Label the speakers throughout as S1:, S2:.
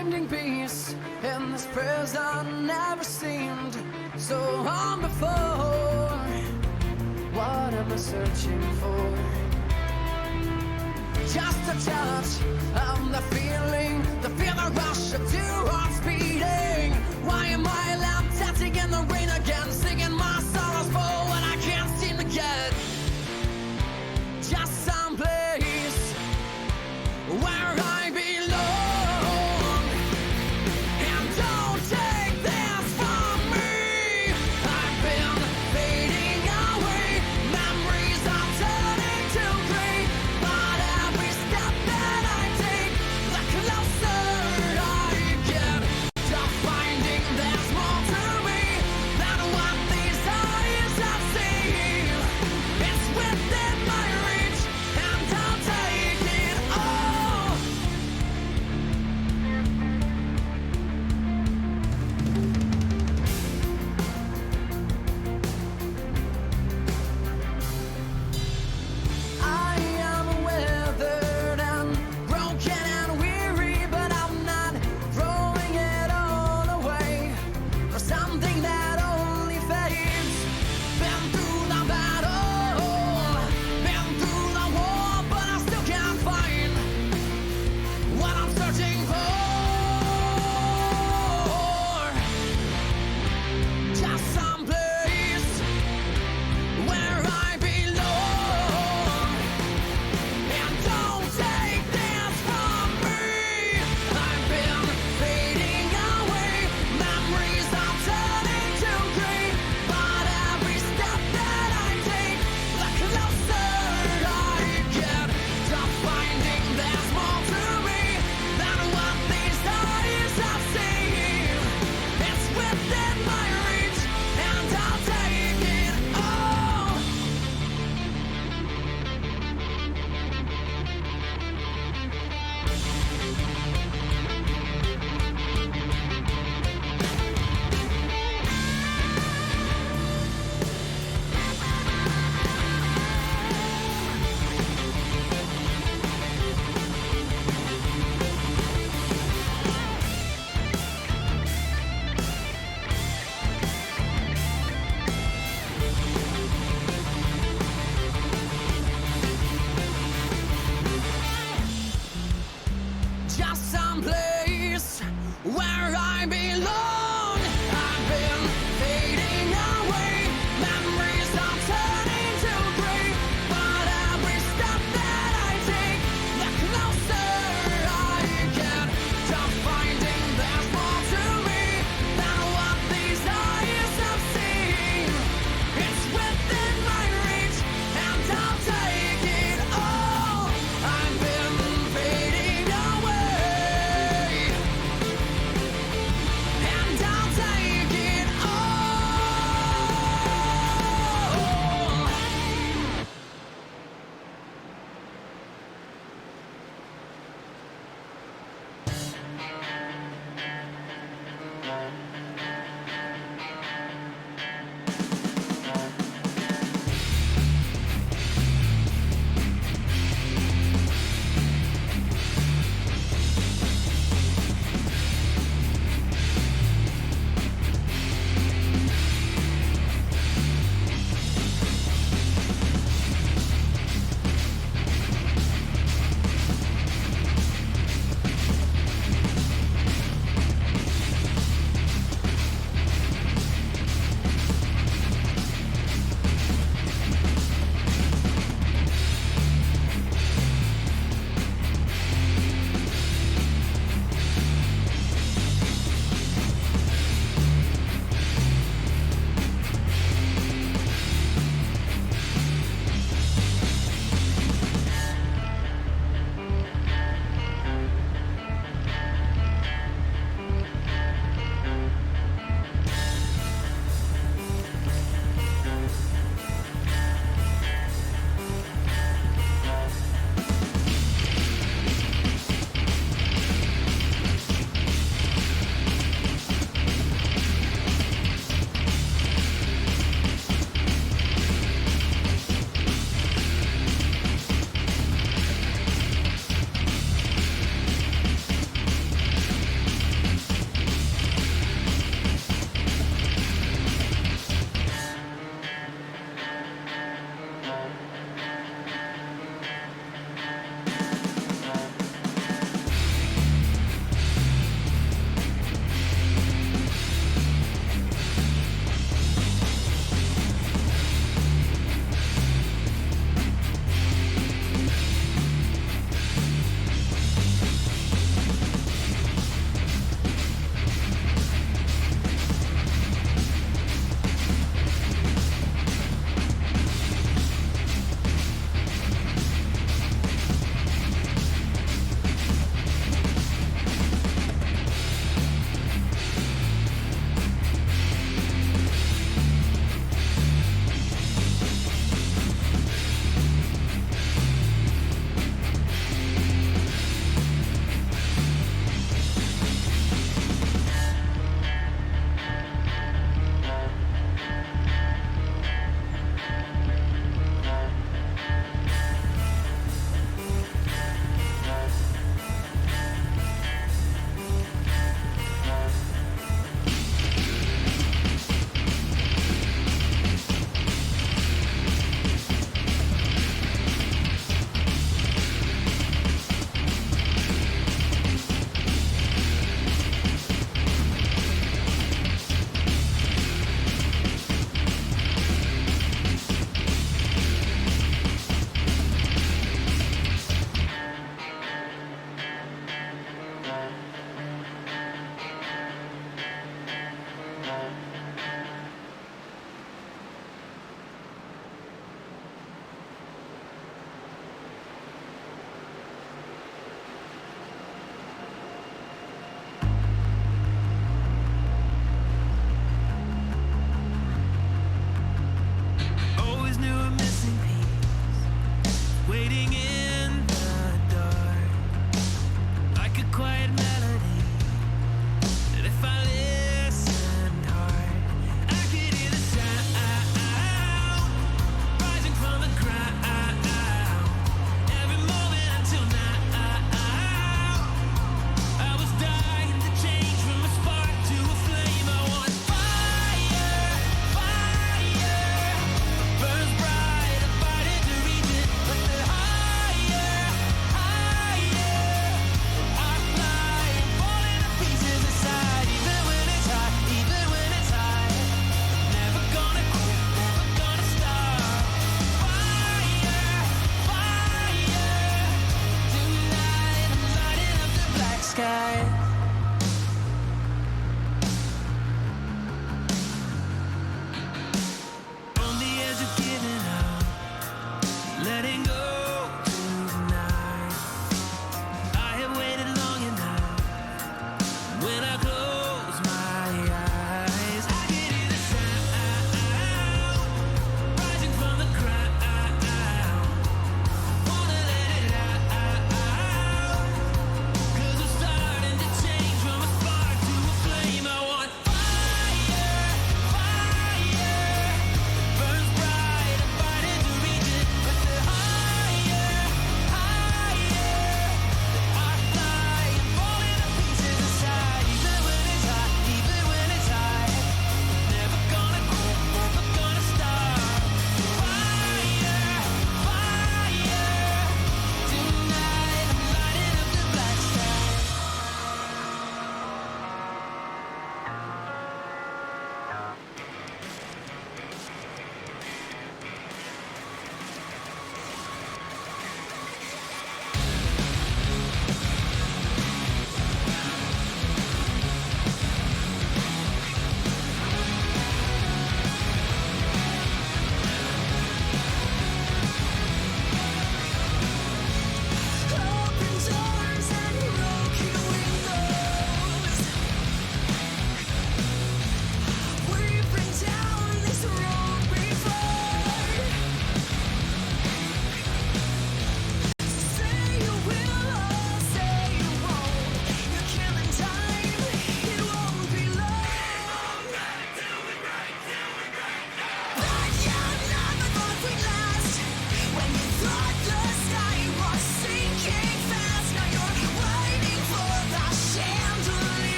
S1: finding peace in this prison never seemed so on before. What am I searching for? Just a touch of the feeling rush of two hearts beating. Why am I left dancing in the rain again, singing my sorrows for what I can't seem to get? Just some place where I belong. And don't take this from me. I've been fading away, memories are turning to gray. But every step that I take, the closer I get.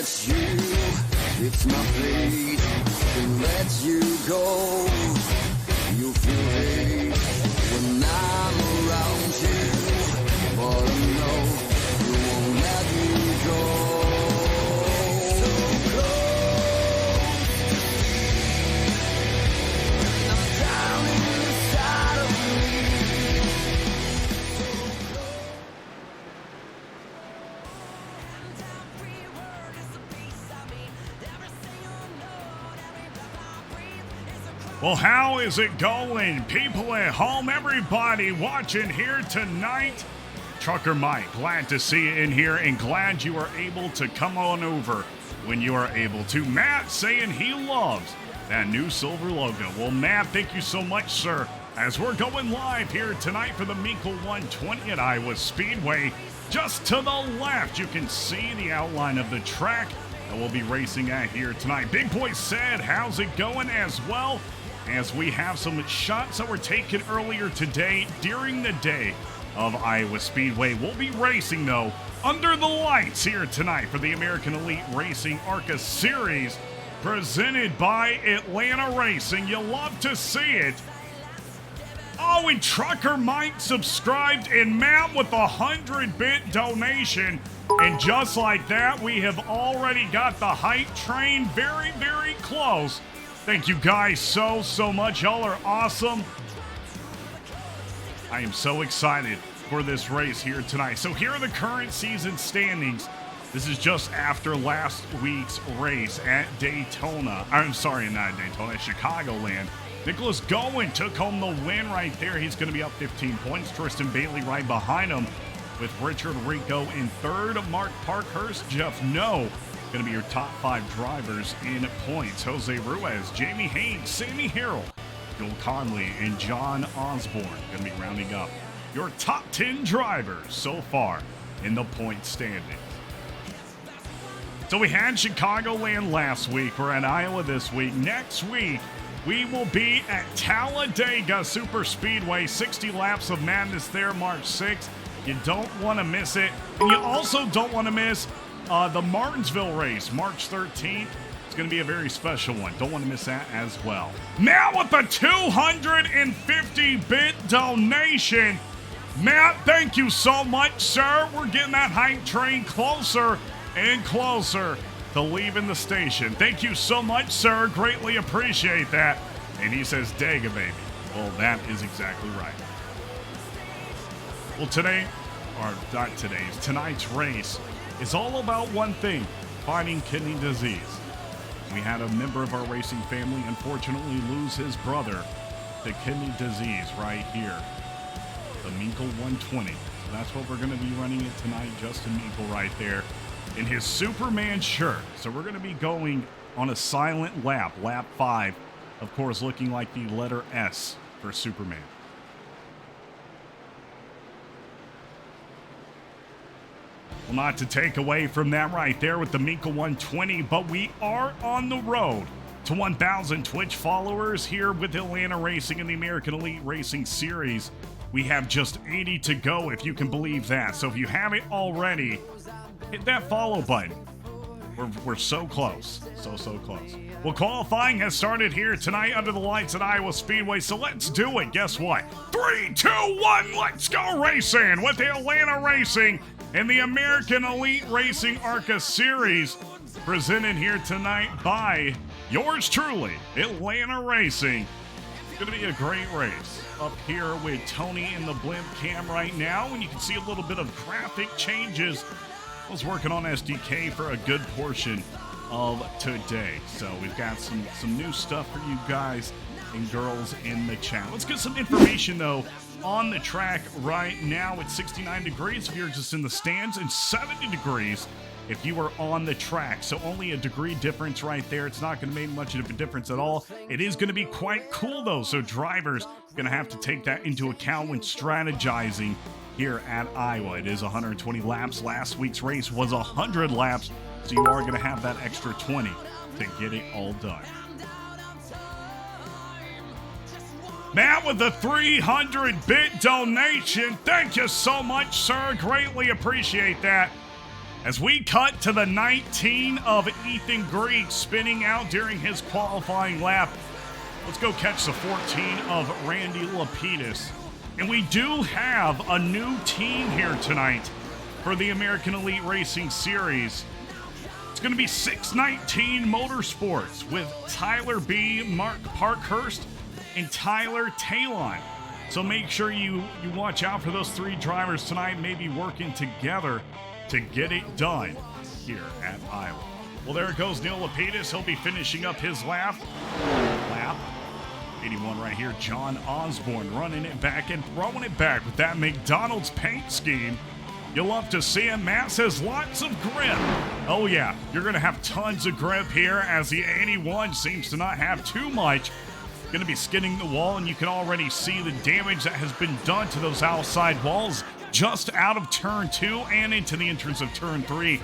S1: it's you, it's my fate to let you go. You feel hate when I'm around you, but I know you won't let me go. So close to me, and I'm down inside of me. So close. And every word is a piece of me. Every single note, every breath I breathe is a cry.
S2: Well, how is it going? People at home, everybody watching here tonight. Trucker Mike, glad to see you in here and glad you are able to come on over when you are able to. Matt saying he loves that new silver logo. Well, Matt, thank you so much, sir. As we're going live here tonight for the Minkel 120 at Iowa Speedway, just to the left, you can see the outline of the track that we'll be racing at here tonight. Big Boy said, how's it going as well? As we have some shots that were taken earlier today during the day of Iowa Speedway. We'll be racing, though, under the lights here tonight for the American Elite Racing ARCA Series presented by AtlantaRacing. You'll love to see it. Oh, and Trucker Mike subscribed and Matt with a 100-bit donation. And just like that, we have already got the hype train very, very close. Thank you guys so much. Y'all are awesome. I am so excited for this race here tonight. So here are the current season standings. This is just after last week's race at Daytona. I'm sorry, not Daytona, Chicagoland. Nicholas Gowen took home the win right there. He's going to be up 15 points. Tristan Bailey right behind him with Richard Rico in third. Mark Parkhurst, Jeff No, going to be your top 5 drivers in points. Jose Ruiz, Jamie Haynes, Sammy Harrell, Joel Conley, and John Osborne going to be rounding up your top 10 drivers so far in the point standings. So we had Chicagoland last week. We're at Iowa this week. Next week, we will be at Talladega Super Speedway. 60 laps of madness there, March 6th. You don't want to miss it. And you also don't want to miss the Martinsville race, March 13th. It's going to be a very special one. Don't want to miss that as well. Now with a 250-bit donation. Matt, thank you so much, sir. We're getting that hype train closer and closer to leaving the station. Thank you so much, sir. Greatly appreciate that. And he says, Dega, baby. Well, that is exactly right. Well, tonight's race is all about one thing, fighting kidney disease. We had a member of our racing family unfortunately lose his brother to kidney disease right here. The Minkel 120. So that's what we're going to be running it tonight. Justin Minkel right there in his Superman shirt. So we're going to be going on a silent lap, lap 5. Of course, looking like the letter S for Superman. Well, not to take away from that right there with the Minkel 120, but we are on the road to 1,000 Twitch followers here with AtlantaRacing in the American Elite Racing Series. We have just 80 to go, if you can believe that. So if you haven't already, hit that follow button. We're so close. So close. Well, qualifying has started here tonight under the lights at Iowa Speedway, so let's do it. Guess what? 3, 2, 1, let's go racing with AtlantaRacing and the American Elite Racing ARCA Series, presented here tonight by yours truly, AtlantaRacing. It's going to be a great race up here with Tony in the blimp cam right now, and you can see a little bit of graphic changes. I was working on SDK for a good portion of today, so we've got some new stuff for you guys and girls in the chat. Let's get some information though on the track right now. It's 69 degrees if you're just in the stands and 70 degrees if you are on the track. So only a degree difference right there. It's not going to make much of a difference at all. It is going to be quite cool though, so drivers going to have to take that into account when strategizing here at Iowa. It is 120 laps. Last week's race was 100 laps, so you are going to have that extra 20 to get it all done. Matt with the 300-bit donation. Thank you so much, sir. Greatly appreciate that. As we cut to the 19 of Ethan Greek spinning out during his qualifying lap. Let's go catch the 14 of Randy Lapidus. And we do have a new team here tonight for the American Elite Racing Series. It's going to be 619 Motorsports with Tyler B., Mark Parkhurst, and Tyler Talon. So make sure you watch out for those three drivers tonight, maybe working together to get it done here at Iowa. Well, there it goes, Neil Lapidus. He'll be finishing up his lap. 81 right here, John Osborne running it back and throwing it back with that McDonald's paint scheme. You'll love to see him. Matt says lots of grip. Oh yeah, you're going to have tons of grip here as the 81 seems to not have too much. Going to be skidding the wall, and you can already see the damage that has been done to those outside walls just out of turn 2 and into the entrance of turn 3,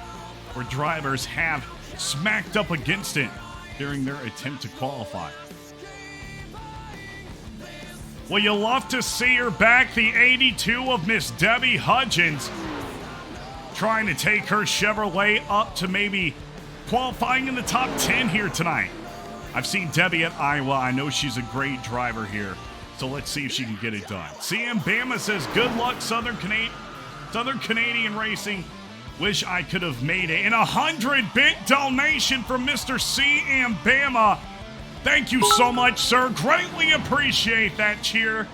S2: where drivers have smacked up against it during their attempt to qualify. Well, you'll love to see her back, the 82 of Miss Debbie Hudgens, trying to take her Chevrolet up to maybe qualifying in the top 10 here tonight. I've seen Debbie at Iowa. I know she's a great driver here. So let's see if she can get it done. CM Bama says, good luck, Southern Canadian Racing. Wish I could have made it. And 100-bit donation from Mr. CM Bama. Thank you so much, sir. Greatly appreciate that cheer.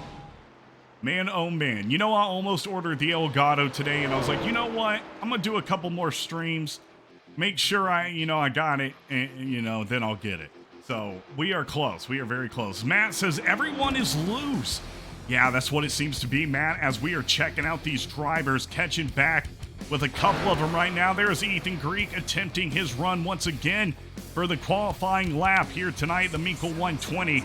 S2: Man, oh man. You know, I almost ordered the Elgato today, and I was like, you know what? I'm going to do a couple more streams. Make sure I got it, and, then I'll get it. So we are close. We are very close. Matt says everyone is loose. Yeah, that's what it seems to be, Matt, as we are checking out these drivers, catching back with a couple of them right now. There's Ethan Greek attempting his run once again for the qualifying lap here tonight, the Minkel 120.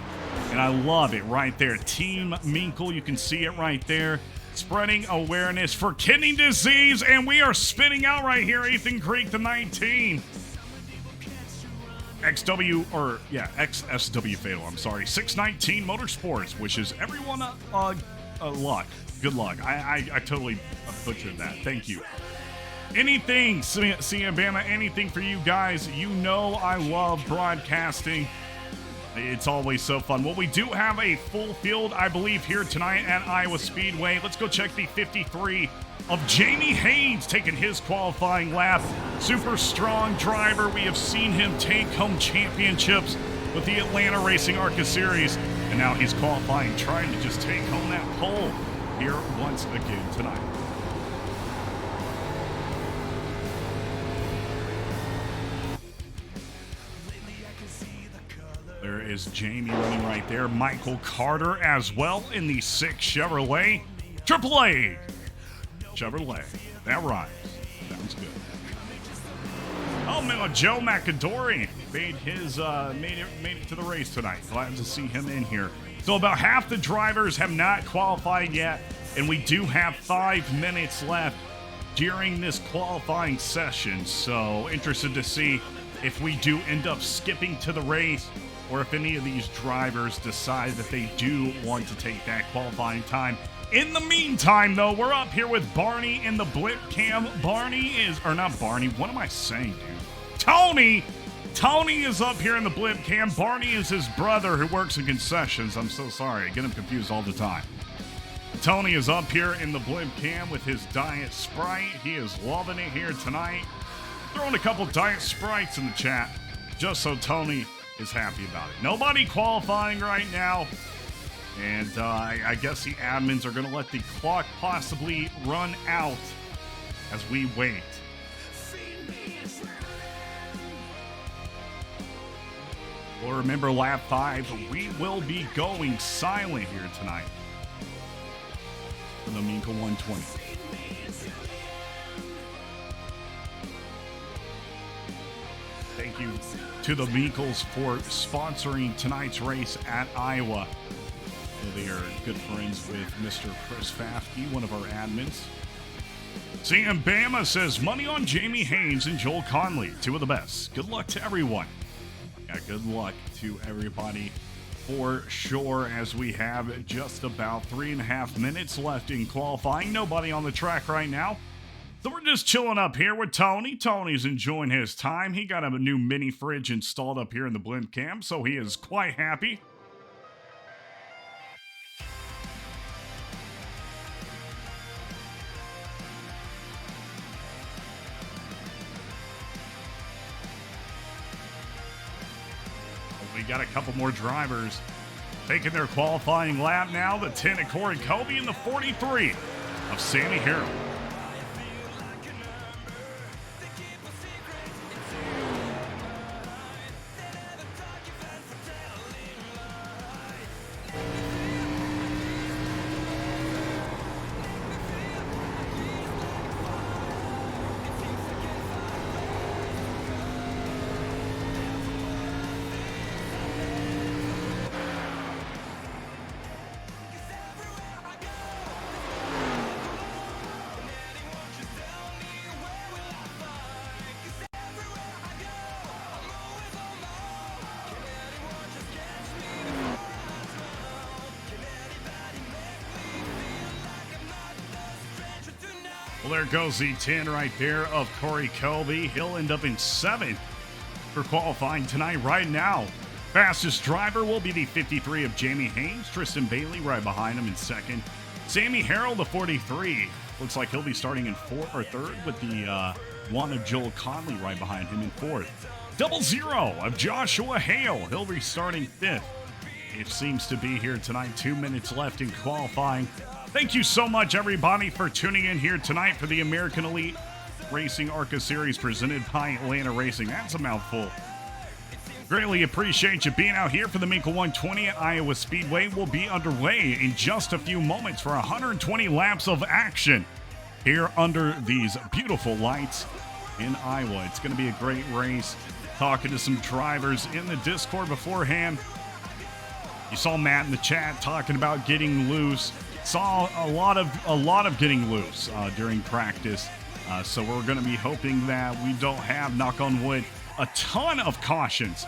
S2: And I love it right there. Team Minkel, you can see it right there. Spreading awareness for kidney disease. And we are spinning out right here, Ethan Greek, the 19. XSW Fatal, I'm sorry. 619 Motorsports wishes everyone luck. Good luck. I totally butchered that. Thank you. Anything, CM Bama, anything for you guys. You know I love broadcasting. It's always so fun. Well, we do have a full field, I believe, here tonight at Iowa Speedway. Let's go check the 53 of Jamie Haynes taking his qualifying lap. Super strong driver. We have seen him take home championships with the AtlantaRacing ARCA Series. And now he's qualifying, trying to just take home that pole here once again tonight. There is Jamie running right there. Michael Carter as well in the 6 Chevrolet. AAA Chevrolet. That rhymes. Sounds good. Oh man, Joe McAdory made it to the race tonight. Glad to see him in here. So about half the drivers have not qualified yet, and we do have 5 minutes left during this qualifying session. So interested to see if we do end up skipping to the race, or if any of these drivers decide that they do want to take that qualifying time. In the meantime, though, we're up here with Barney in the blip cam. Tony is up here in the blip cam. Barney is his brother who works in concessions. I'm so sorry. I get him confused all the time. Tony is up here in the blip cam with his Diet Sprite. He is loving it here tonight. Throwing a couple Diet Sprites in the chat just so Tony is happy about it. Nobody qualifying right now. And I guess the admins are going to let the clock possibly run out as we wait. Well, remember lap 5, we will be going silent here tonight for the Minkel 120. Thank you to the Minkels for sponsoring tonight's race at Iowa. They are good friends with Mr. Chris Fafke, one of our admins. Sam Bama says, money on Jamie Haynes and Joel Conley, 2 of the best. Good luck to everyone. Yeah, good luck to everybody for sure, as we have just about 3.5 minutes left in qualifying. Nobody on the track right now. So we're just chilling up here with Tony. Tony's enjoying his time. He got a new mini fridge installed up here in the blimp cam, so he is quite happy. We got a couple more drivers taking their qualifying lap now. The 10 of Corey Colby and the 43 of Sammy Harrell. Well, there goes the 10 right there of Corey Colby. He'll end up in 7th for qualifying tonight. Right now, fastest driver will be the 53 of Jamie Haynes. Tristan Bailey right behind him in 2nd. Sammy Harrell, the 43. Looks like he'll be starting in 4th or 3rd with the 1 of Joel Conley right behind him in 4th. 00 of Joshua Hale. He'll be starting 5th. It seems to be here tonight. 2 minutes left in qualifying. Thank you so much, everybody, for tuning in here tonight for the American Elite Racing ARCA Series presented by Atlanta Racing. That's a mouthful. Greatly appreciate you being out here for the Minkel 120 at Iowa Speedway. We'll be underway in just a few moments for 120 laps of action here under these beautiful lights in Iowa. It's going to be a great race. Talking to some drivers in the Discord beforehand. You saw Matt in the chat talking about getting loose. Saw a lot of getting loose during practice. So we're going to be hoping that we don't have, knock on wood, a ton of cautions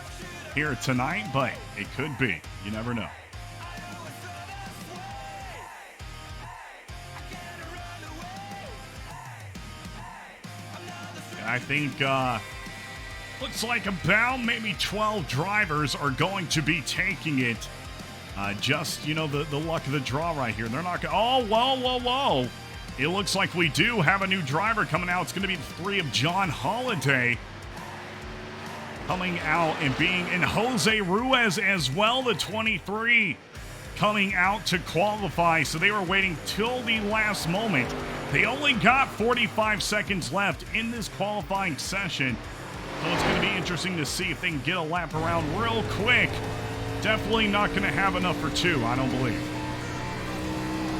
S2: here tonight, but it could be. You never know. I think looks like about maybe 12 drivers are going to be taking it. Just, the luck of the draw right here. They're not going to... Oh, whoa. It looks like we do have a new driver coming out. It's going to be the 3 of John Holiday coming out and being... And Jose Ruiz as well, the 23, coming out to qualify. So they were waiting till the last moment. They only got 45 seconds left in this qualifying session. So it's going to be interesting to see if they can get a lap around real quick. Definitely not going to have enough for 2, I don't believe.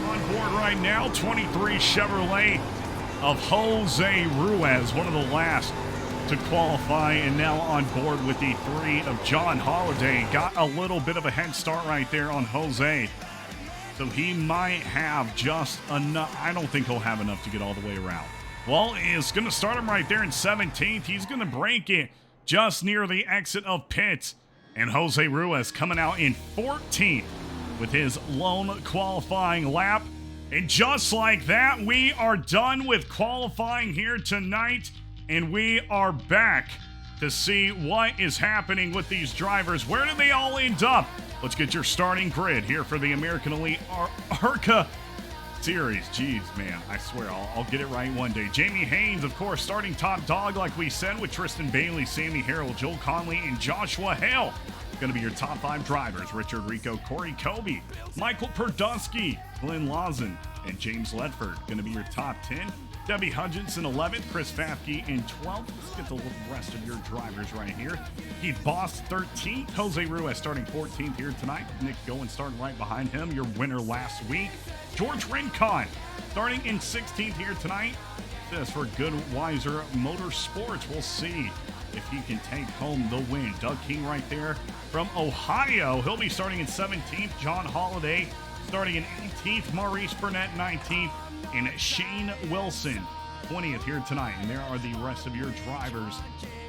S2: On board right now, 23 Chevrolet of Jose Ruiz, one of the last to qualify, and now on board with the 3 of John Holiday. Got a little bit of a head start right there on Jose. So he might have just enough. I don't think he'll have enough to get all the way around. Well, it's going to start him right there in 17th. He's going to break it just near the exit of pits. And Jose Ruiz coming out in 14th with his lone qualifying lap. And just like that, we are done with qualifying here tonight. And we are back to see what is happening with these drivers. Where do they all end up? Let's get your starting grid here for the American Elite ARCA Series. Jeez, man, I swear I'll get it right one day. Jamie Haynes, of course, starting top dog, like we said, with Tristan Bailey, Sammy Harrell, Joel Conley, and Joshua Hale. Going to be your top 5 drivers. Richard Rico, Corey Colby, Michael Perdusky, Glenn Lawson, and James Ledford. Going to be your top 10. Debbie Hudgens in 11th, Chris Fafke in 12th. Let's get the rest of your drivers right here. Keith Boss 13th, Jose Ruiz starting 14th here tonight. Nick Goen starting right behind him, your winner last week. George Rincon starting in 16th here tonight. This for Goodweiser Motorsports. We'll see if he can take home the win. Doug King right there from Ohio. He'll be starting in 17th. John Holiday starting in 18th. Maurice Burnett 19th. And Shane Wilson 20th here tonight. And there are the rest of your drivers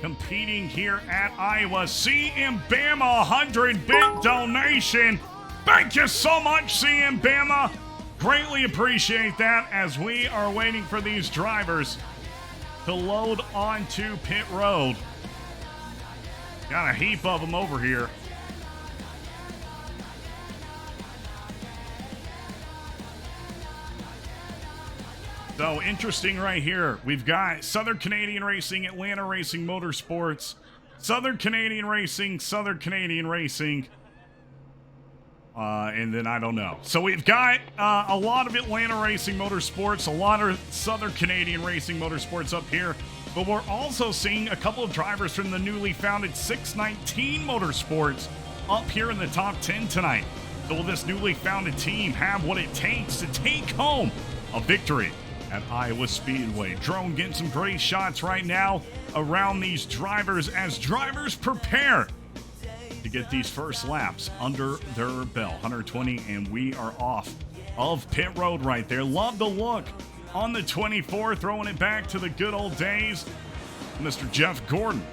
S2: competing here at Iowa. CM Bama 100-bit donation. Thank you so much, CM Bama. Greatly appreciate that as we are waiting for these drivers to load onto pit road. Got a heap of them over here. So interesting right here. We've got Southern Canadian Racing, Atlanta Racing Motorsports, Southern Canadian Racing, Southern Canadian Racing, and then I don't know. So we've got a lot of Atlanta Racing Motorsports, a lot of Southern Canadian Racing Motorsports up here, but we're also seeing a couple of drivers from the newly founded 619 Motorsports up here in the top 10 tonight. So will this newly founded team have what it takes to take home a victory at Iowa Speedway? Drone getting some great shots right now around these drivers as drivers prepare to get these first laps under their belt. 120, and we are off of pit road right there. Love the look on the 24, throwing it back to the good old days. Mr. Jeff Gordon.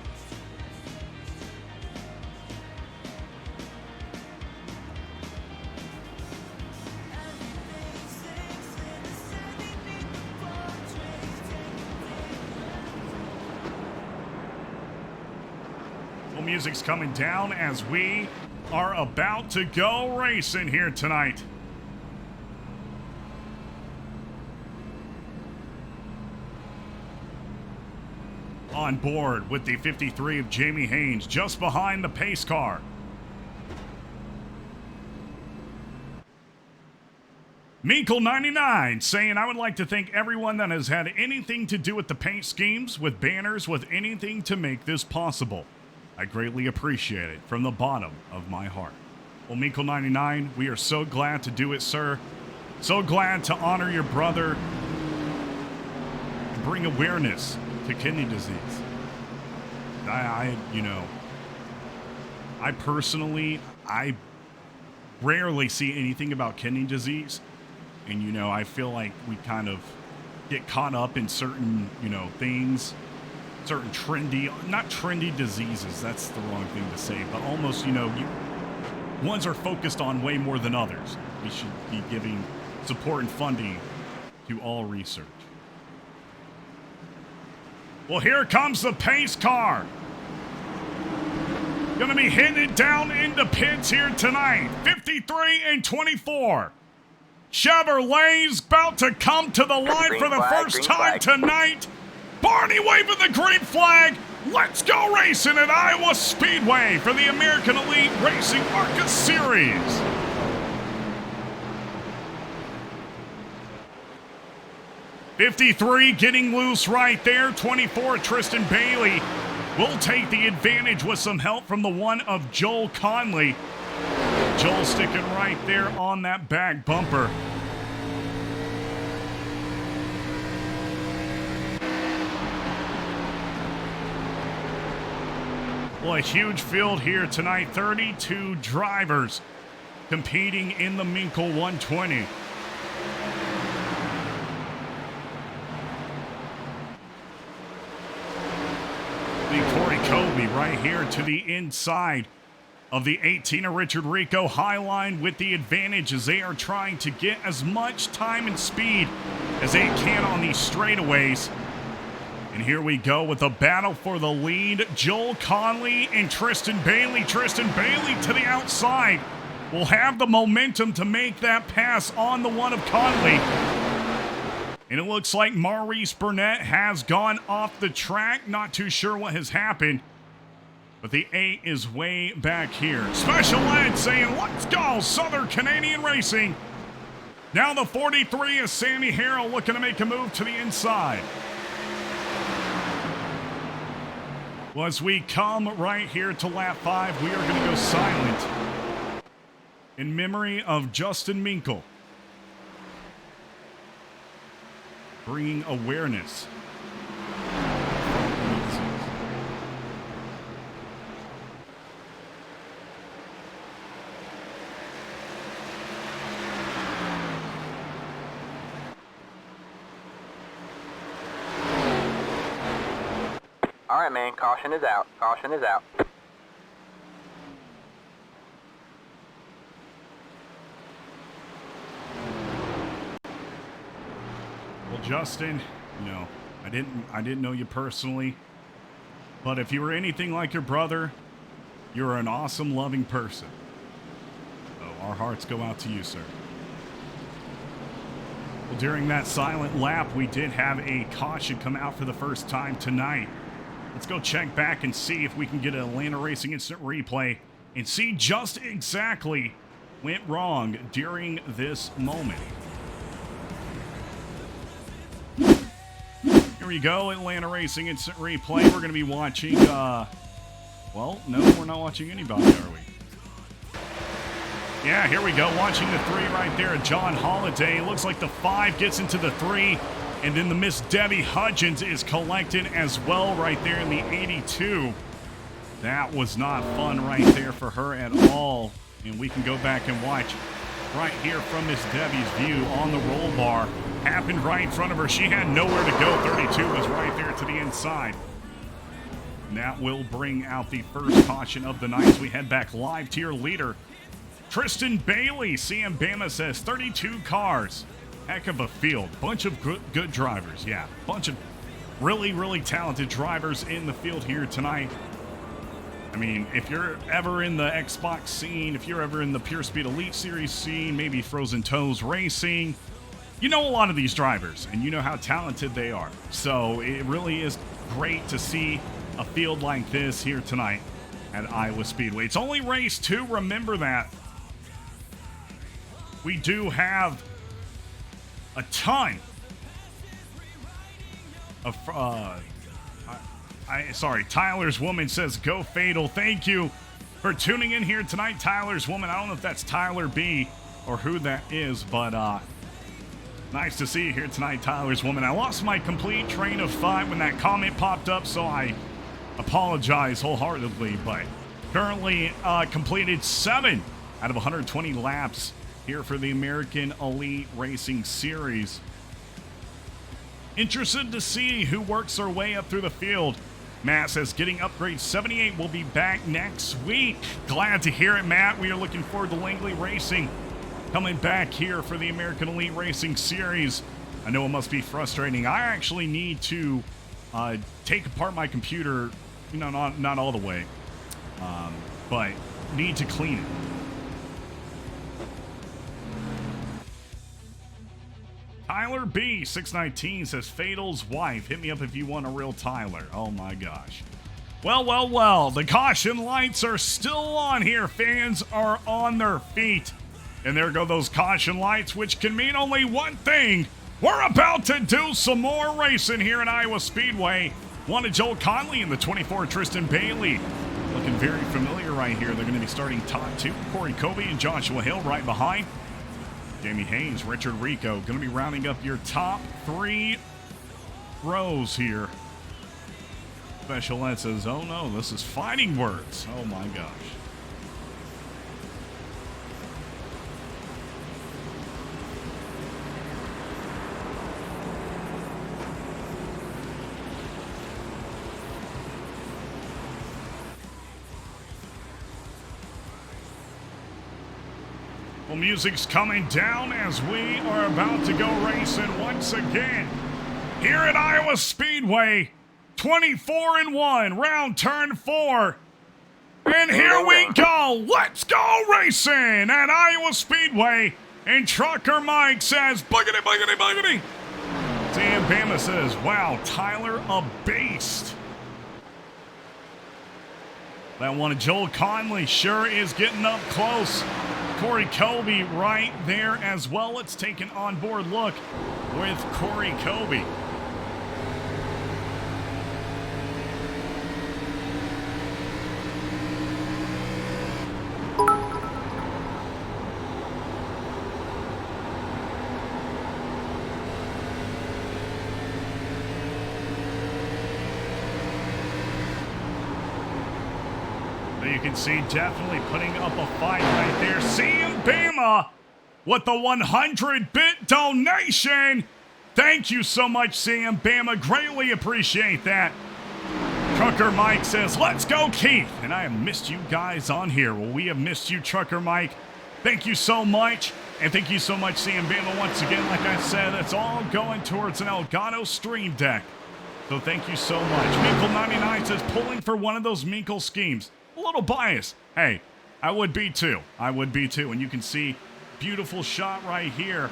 S2: Music's coming down as we are about to go racing here tonight. On board with the 53 of Jamie Haynes, just behind the pace car. Minkel 99 saying, I would like to thank everyone that has had anything to do with the paint schemes, with banners, with anything to make this possible. I greatly appreciate it from the bottom of my heart. Well, Minkel 99, we are so glad to do it, sir. So glad to honor your brother and bring awareness to kidney disease. I personally, I rarely see anything about kidney disease. And, I feel like we kind of get caught up in certain, things. Certain not trendy diseases, that's the wrong thing to say, but almost, ones are focused on way more than others. We should be giving support and funding to all research. Well, here comes the pace car. Gonna be hitting it down into pits here tonight. 53 and 24. Chevrolet's about to come to the line for the first time tonight. Barney waving the green flag. Let's go racing at Iowa Speedway for the American Elite Racing ARCA Series. '53 getting loose right there. 24, Tristan Bailey will take the advantage with some help from the one of Joel Conley. Joel sticking right there on that back bumper. Well, a huge field here tonight. 32 drivers competing in the Minkel 120. The Corey Colby right here to the inside of the 18 of Richard Rico. Highline with the advantage as they are trying to get as much time and speed as they can on these straightaways. And here we go with the battle for the lead. Joel Conley and Tristan Bailey. Tristan Bailey to the outside will have the momentum to make that pass on the one of Conley. And it looks like Maurice Burnett has gone off the track. Not too sure what has happened. But the 8 is way back here. Special Ed saying, let's go, Southern Canadian Racing. Now the 43 is Sammy Harrell looking to make a move to the inside. Well, as we come right here to lap 5, we are going to go silent in memory of Justin Minkel, bringing awareness.
S3: All right, man. Caution is out. Caution is out.
S2: Well, Justin, I didn't know you personally, but if you were anything like your brother, you're an awesome, loving person. So our hearts go out to you, sir. Well, during that silent lap, we did have a caution come out for the first time tonight. Let's go check back and see if we can get an Atlanta Racing instant replay and see just exactly went wrong during this moment. Here we go, Atlanta Racing instant replay. We're going to be watching, well, no, we're not watching anybody, are we? Yeah, here we go, watching the 3 right there, John Holiday. It looks like the 5 gets into the 3, and then the Miss Debbie Hudgens is collected as well right there in the 82. That was not fun right there for her at all. And we can go back and watch right here from Miss Debbie's view on the roll bar. Happened right in front of her. She had nowhere to go. 32 was right there to the inside. And that will bring out the first caution of the night as we head back live to your leader, Tristan Bailey. CM Bama says 32 cars. Heck of a field. Bunch of good drivers. Yeah, bunch of really talented drivers in the field here tonight. I mean, if you're ever in the Xbox scene, if you're ever in the Pure Speed Elite Series scene, maybe Frozen Toes Racing, you know a lot of these drivers, and you know how talented they are. So it really is great to see a field like this here tonight at Iowa Speedway. It's only race 2, remember that. We do have a ton of sorry, Tyler's Woman says, go Fatal. Thank you for tuning in here tonight, Tyler's Woman. I don't know if that's Tyler B or who that is, but nice to see you here tonight, Tyler's Woman. I lost my complete train of thought when that comment popped up, so I apologize wholeheartedly, but currently completed 7 out of 120 laps here for the American Elite Racing Series. Interested to see who works their way up through the field. Matt says, getting upgrade 78 will be back next week. Glad to hear it, Matt. We are looking forward to Langley Racing coming back here for the American Elite Racing Series. I know it must be frustrating. I actually need to take apart my computer, you know, not all the way, but need to clean it. Tyler B 619 says, Fatal's wife, hit me up if you want a real Tyler. Oh my gosh. Well, the caution lights are still on here. Fans are on their feet. And there go those caution lights, which can mean only one thing. We're about to do some more racing here at Iowa Speedway. One of Joel Conley and the 24 Tristan Bailey. Looking very familiar right here. They're going to be starting top 2. Corey Kobe and Joshua Hill right behind. Jamie Haynes, Richard Rico, going to be rounding up your top 3 rows here. Special Ed says, oh no, this is fighting words. Oh my gosh. Well, music's coming down as we are about to go racing once again here at Iowa Speedway. 24-1, round turn 4. And here we go. Let's go racing at Iowa Speedway. And Trucker Mike says, boogity, boogity, boogity. Sam Bama says, wow, Tyler, a beast. That one of Joel Conley sure is getting up close. Corey Kobe right there as well. Let's take an onboard look with Corey Kobe. You can see definitely putting up a fight right there. CM Bama with the 100-bit donation. Thank you so much, CM Bama. Greatly appreciate that. Trucker Mike says, let's go, Keith. And I have missed you guys on here. Well, we have missed you, Trucker Mike. Thank you so much. And thank you so much, CM Bama. Once again, like I said, it's all going towards an Elgato Stream Deck So thank you so much. Minkel99 says, pulling for one of those Minkel schemes. A little biased. Hey, I would be too. I would be too. And you can see, beautiful shot right here.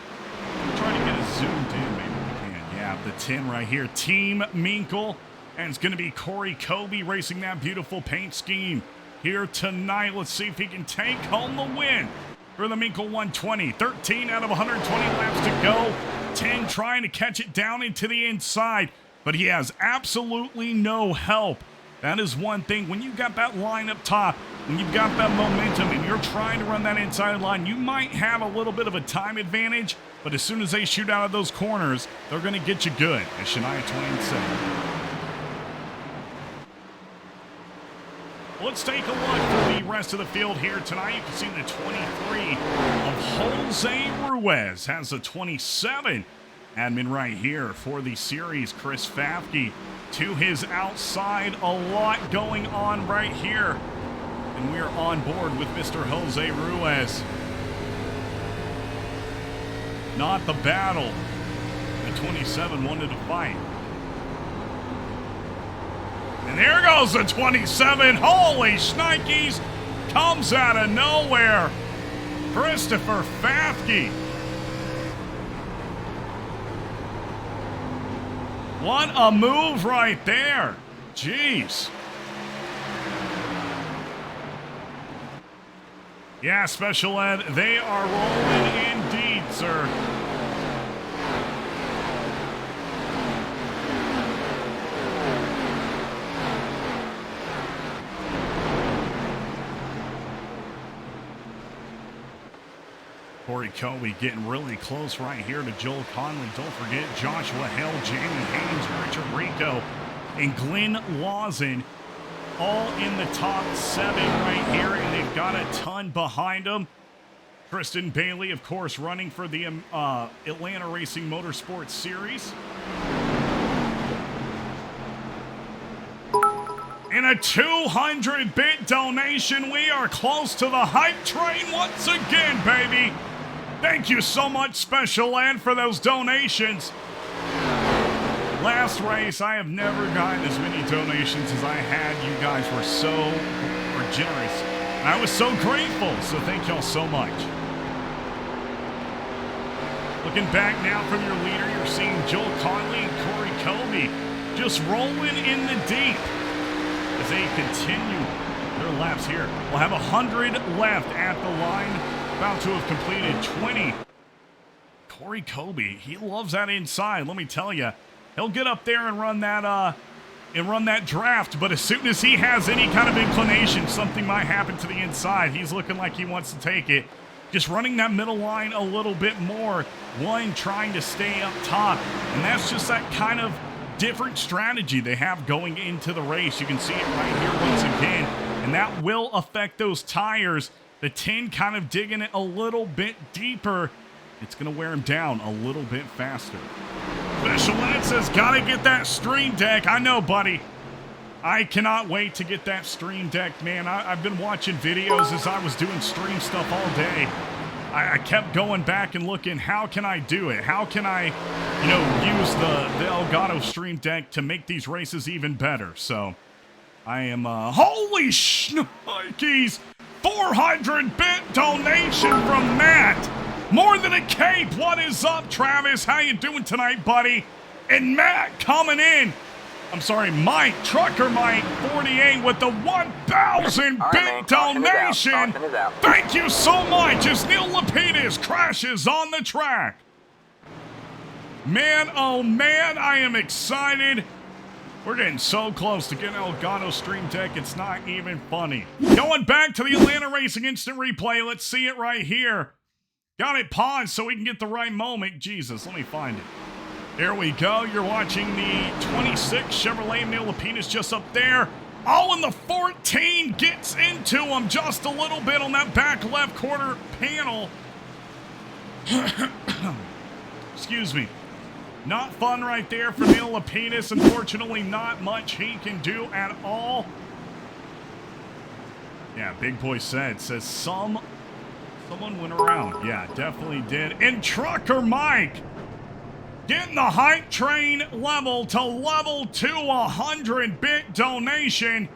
S2: I'm trying to get it zoomed in. Maybe we can. Yeah, the 10 right here. Team Minkel. And it's going to be Corey Kobe racing that beautiful paint scheme here tonight. Let's see if he can take home the win for the Minkel 120. 13 out of 120 laps to go. 10 trying to catch it down into the inside. But he has absolutely no help. That is one thing. When you've got that line up top, when you've got that momentum and you're trying to run that inside line, you might have a little bit of a time advantage. But as soon as they shoot out of those corners, they're going to get you good. As Shania Twain said. Let's take a look for the rest of the field here tonight. You can see the 23 of Jose Ruiz has a 27. Admin right here for the series, Chris Fafke to his outside. A lot going on right here. And we're on board with Mr. Jose Ruiz. Not the battle. The 27 wanted to fight. And there goes the 27. Holy shnikes. Comes out of nowhere. Christopher Fafke. What a move right there. Jeez. Yeah, Special Ed, they are rolling indeed, sir. Corey Kobe getting really close right here to Joel Conley. Don't forget Joshua Hill, Jamie Haynes, Richard Rico, and Glenn Lawson all in the top 7 right here, and they've got a ton behind them. Tristan Bailey, of course, running for the Atlanta Racing Motorsports Series. In a 200-bit donation, we are close to the hype train once again, baby. Thank you so much, Special Ed, for those donations. Last race, I have never gotten as many donations as I had. You guys were generous. And I was so grateful, so thank y'all so much. Looking back now from your leader, you're seeing Joel Conley and Corey Kobe just rolling in the deep as they continue their laps here. We'll have 100 left at the line. About to have completed 20. Corey Kobe, he loves that inside. Let me tell you, he'll get up there and run that draft. But as soon as he has any kind of inclination, something might happen to the inside. He's looking like he wants to take it. Just running that middle line a little bit more. One, trying to stay up top, and that's just that kind of different strategy they have going into the race. You can see it right here once again, and that will affect those tires. The 10 kind of digging it a little bit deeper. It's going to wear him down a little bit faster. Special Ed says, gotta get that stream deck. I know, buddy. I cannot wait to get that stream deck, man. I've been watching videos as I was doing stream stuff all day. I kept going back and looking, how can I do it? How can I, use the Elgato stream deck to make these races even better? So, I am, holy shnikes! 400-bit donation from Matt. More than a cape. What is up, Travis? How you doing tonight, buddy? And Matt coming in. I'm sorry, Mike, Trucker Mike 48 with the 1,000-bit donation. Thank you so much as Neil Lapidus crashes on the track. Man, oh man, I am excited. We're getting so close to getting Elgato Stream Deck, it's not even funny. Going back to the Atlanta Racing Instant Replay, let's see it right here. Got it paused so we can get the right moment. Jesus, let me find it. There we go. You're watching the 26 Chevrolet. Neil Lapidus just up there. Oh, and the 14 gets into him just a little bit on that back left quarter panel. Excuse me. Not fun right there for Neil Lapidus. Unfortunately, not much he can do at all. Yeah, Big Boy says someone went around. Yeah, definitely did. And Trucker Mike Getting the hype train level to level 2 100-bit donation.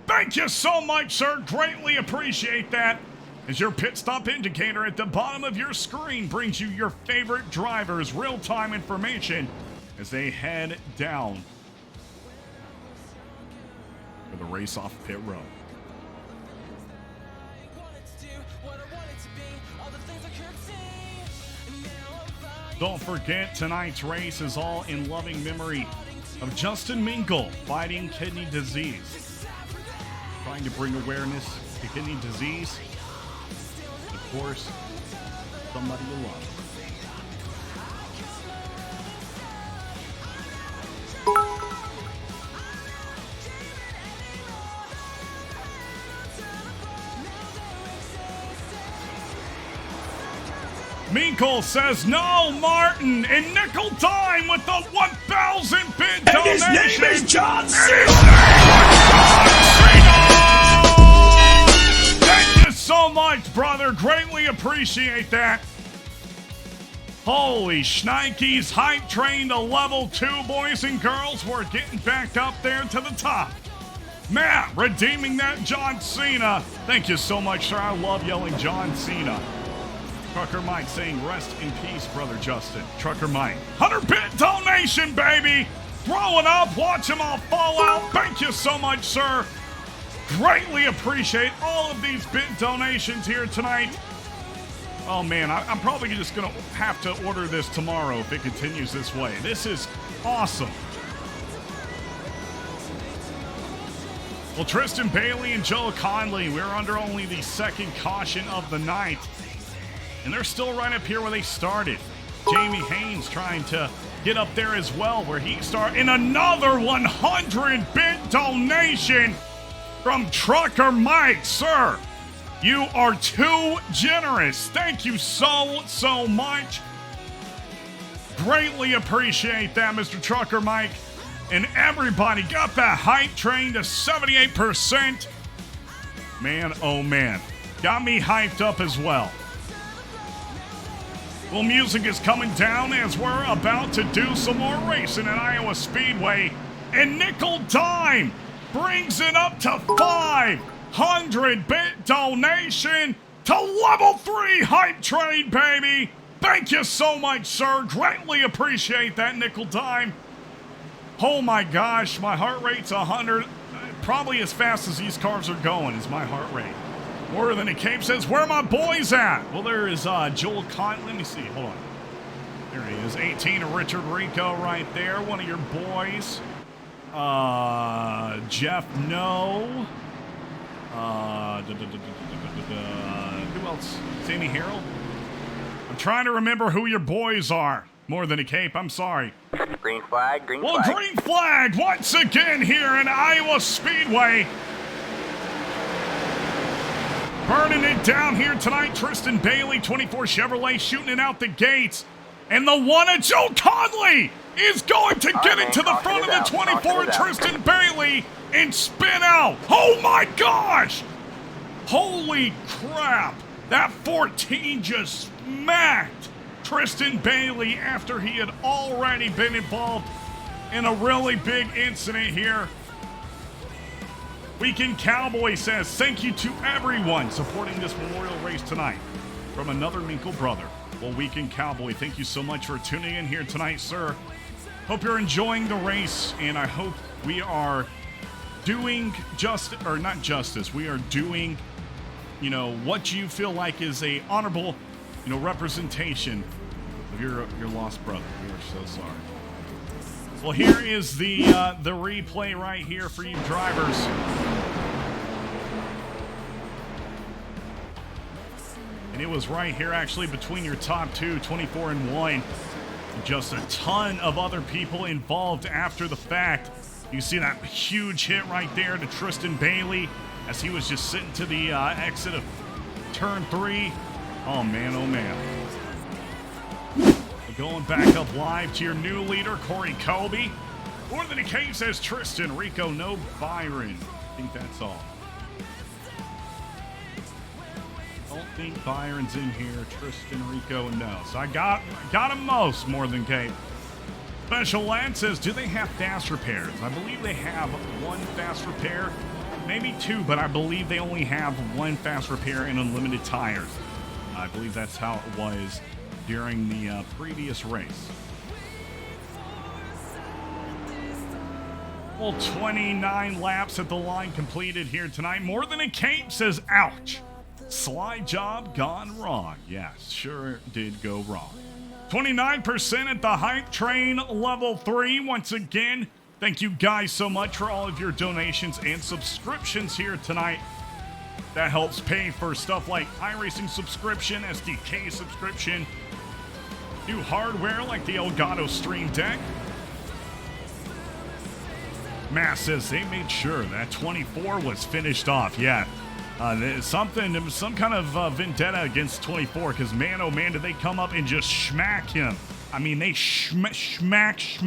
S2: Thank you so much, sir. Greatly appreciate that. As your pit stop indicator at the bottom of your screen brings you your favorite drivers' real-time information as they head down for the race off pit road. Don't forget, tonight's race is all in loving memory of Justin Minkel fighting kidney disease. Trying to bring awareness to kidney disease. Of course, somebody you love. Minkel says no, Martin, and Nickel Dime with the 1,000-bit donation.
S4: And his name is John Cena.
S2: Thank you so much, brother. Greatly appreciate that. Holy shnikes, hype train to level 2, boys and girls. We're getting back up there to the top. Matt, redeeming that John Cena. Thank you so much, sir. I love yelling John Cena. Trucker Mike saying, rest in peace, brother Justin. Trucker Mike, 100-bit donation, baby. Throw it up, watch them all fall out. Thank you so much, sir. Greatly appreciate all of these bit donations here tonight. Oh, man, I'm probably just going to have to order this tomorrow if it continues this way. This is awesome. Well, Tristan Bailey and Joe Conley, we're under only the second caution of the night. And they're still right up here where they started. Jamie Haynes trying to get up there as well where he started. And another 100-bit donation from Trucker Mike. Sir, you are too generous. Thank you so much. Greatly appreciate that, Mr. Trucker Mike. And everybody got that hype train to 78%. Man, oh man. Got me hyped up as well. Well, music is coming down as we're about to do some more racing at Iowa Speedway. And Nickel Dime brings it up to 500-bit donation to level 3 hype train, baby. Thank you so much, sir. Greatly appreciate that, Nickel Dime. Oh my gosh, my heart rate's 100. Probably as fast as these cars are going is my heart rate. More than a cape says, where are my boys at? Well, there is Joel Cont. Let me see. Hold on. There he is. 18 of Richard Rico right there. One of your boys. Jeff No. Who else? Sammy Harrell. I'm trying to remember who your boys are. More than a cape. I'm sorry.
S3: Green flag, green
S2: well,
S3: flag.
S2: Green flag once again here in Iowa Speedway. Burning it down here tonight, Tristan Bailey, 24 Chevrolet, shooting it out the gates. And the one of Joe Conley is going to get into the front of the 24 of Tristan Bailey and spin out. Oh my gosh! Holy crap! That 14 just smacked Tristan Bailey after he had already been involved in a really big incident here. Weekend Cowboy says, thank you to everyone supporting this memorial race tonight. From another Minkel brother. Well, Weekend Cowboy, thank you so much for tuning in here tonight, sir. Hope you're enjoying the race, and I hope we are doing not justice. We are doing, what you feel like is a honorable, representation of your lost brother. We are so sorry. Well, here is the replay right here for you drivers. And it was right here actually between your top two, 24 and 1. Just a ton of other people involved after the fact. You see that huge hit right there to Tristan Bailey as he was just sitting to the exit of turn 3. Oh man, oh man. Going back up live to your new leader, Corey Colby. More than a case says Tristan, Rico, no Byron. I think that's all. Don't think Byron's in here. Tristan, Rico, and no. So I got him most, more than Cape. Special Lad says, do they have fast repairs? I believe they have one fast repair, maybe two, but I believe they only have one fast repair and unlimited tires. I believe that's how it was during the previous race. Well, 29 laps at the line completed here tonight. More Than a Cape says, ouch. Slide job gone wrong. Yes, sure did go wrong. 29% at the hype train level 3. Once again, thank you guys so much for all of your donations and subscriptions here tonight. That helps pay for stuff like iRacing subscription, SDK subscription, new hardware like the Elgato Stream Deck. Matt says they made sure that 24 was finished off. Yeah, some kind of vendetta against 24, because man, oh man, did they come up and just smack him. I mean, they smacked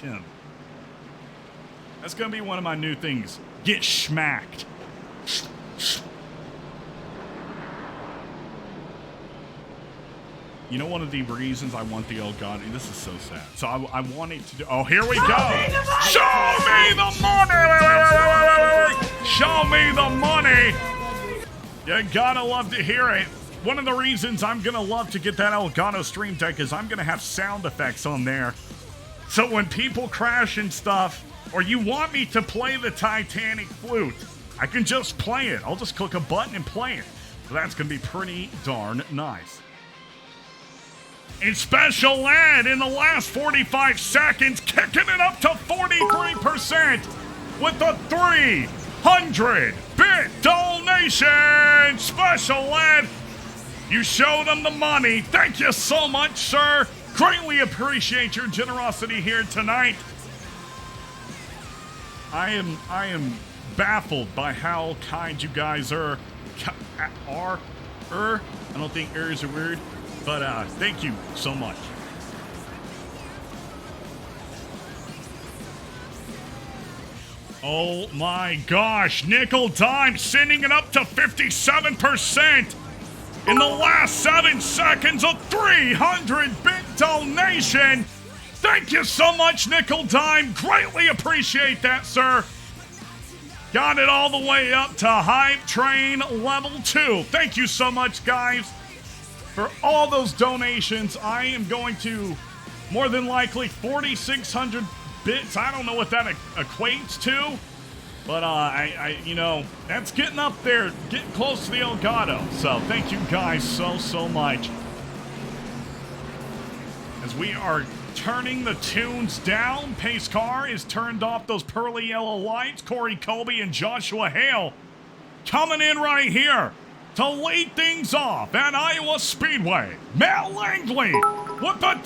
S2: him. That's going to be one of my new things. Get smacked. You know, one of the reasons I want the Elgato, this is so sad. So I wanted to do, oh, here we go. Show me the money. Show me the money. You gotta love to hear it. One of the reasons I'm gonna love to get that Elgato Stream Deck is I'm gonna have sound effects on there. So when people crash and stuff, or you want me to play the Titanic flute, I can just play it. I'll just click a button and play it. So that's gonna be pretty darn nice. And Special Ed in the last 45 seconds, kicking it up to 43% with a 300-bit donation. Special Ed, you showed them the money. Thank you so much, sir. Greatly appreciate your generosity here tonight. I am baffled by how kind you guys are. I don't think is a word. But thank you so much. Oh my gosh, Nickel Dime sending it up to 57%. In the last 7 seconds, a 300-bit donation. Thank you so much, Nickel Dime. Greatly appreciate that, sir. Got it all the way up to Hype Train Level 2. Thank you so much, guys. For all those donations, I am going to, more than likely, 4,600 bits. I don't know what that equates to, but you know, that's getting up there, getting close to the Elgato. So thank you guys so much. As we are turning the tunes down, Pace Car is turned off those pearly yellow lights. Corey Colby and Joshua Hale coming in right here to lead things off at Iowa Speedway. Matt Langley with a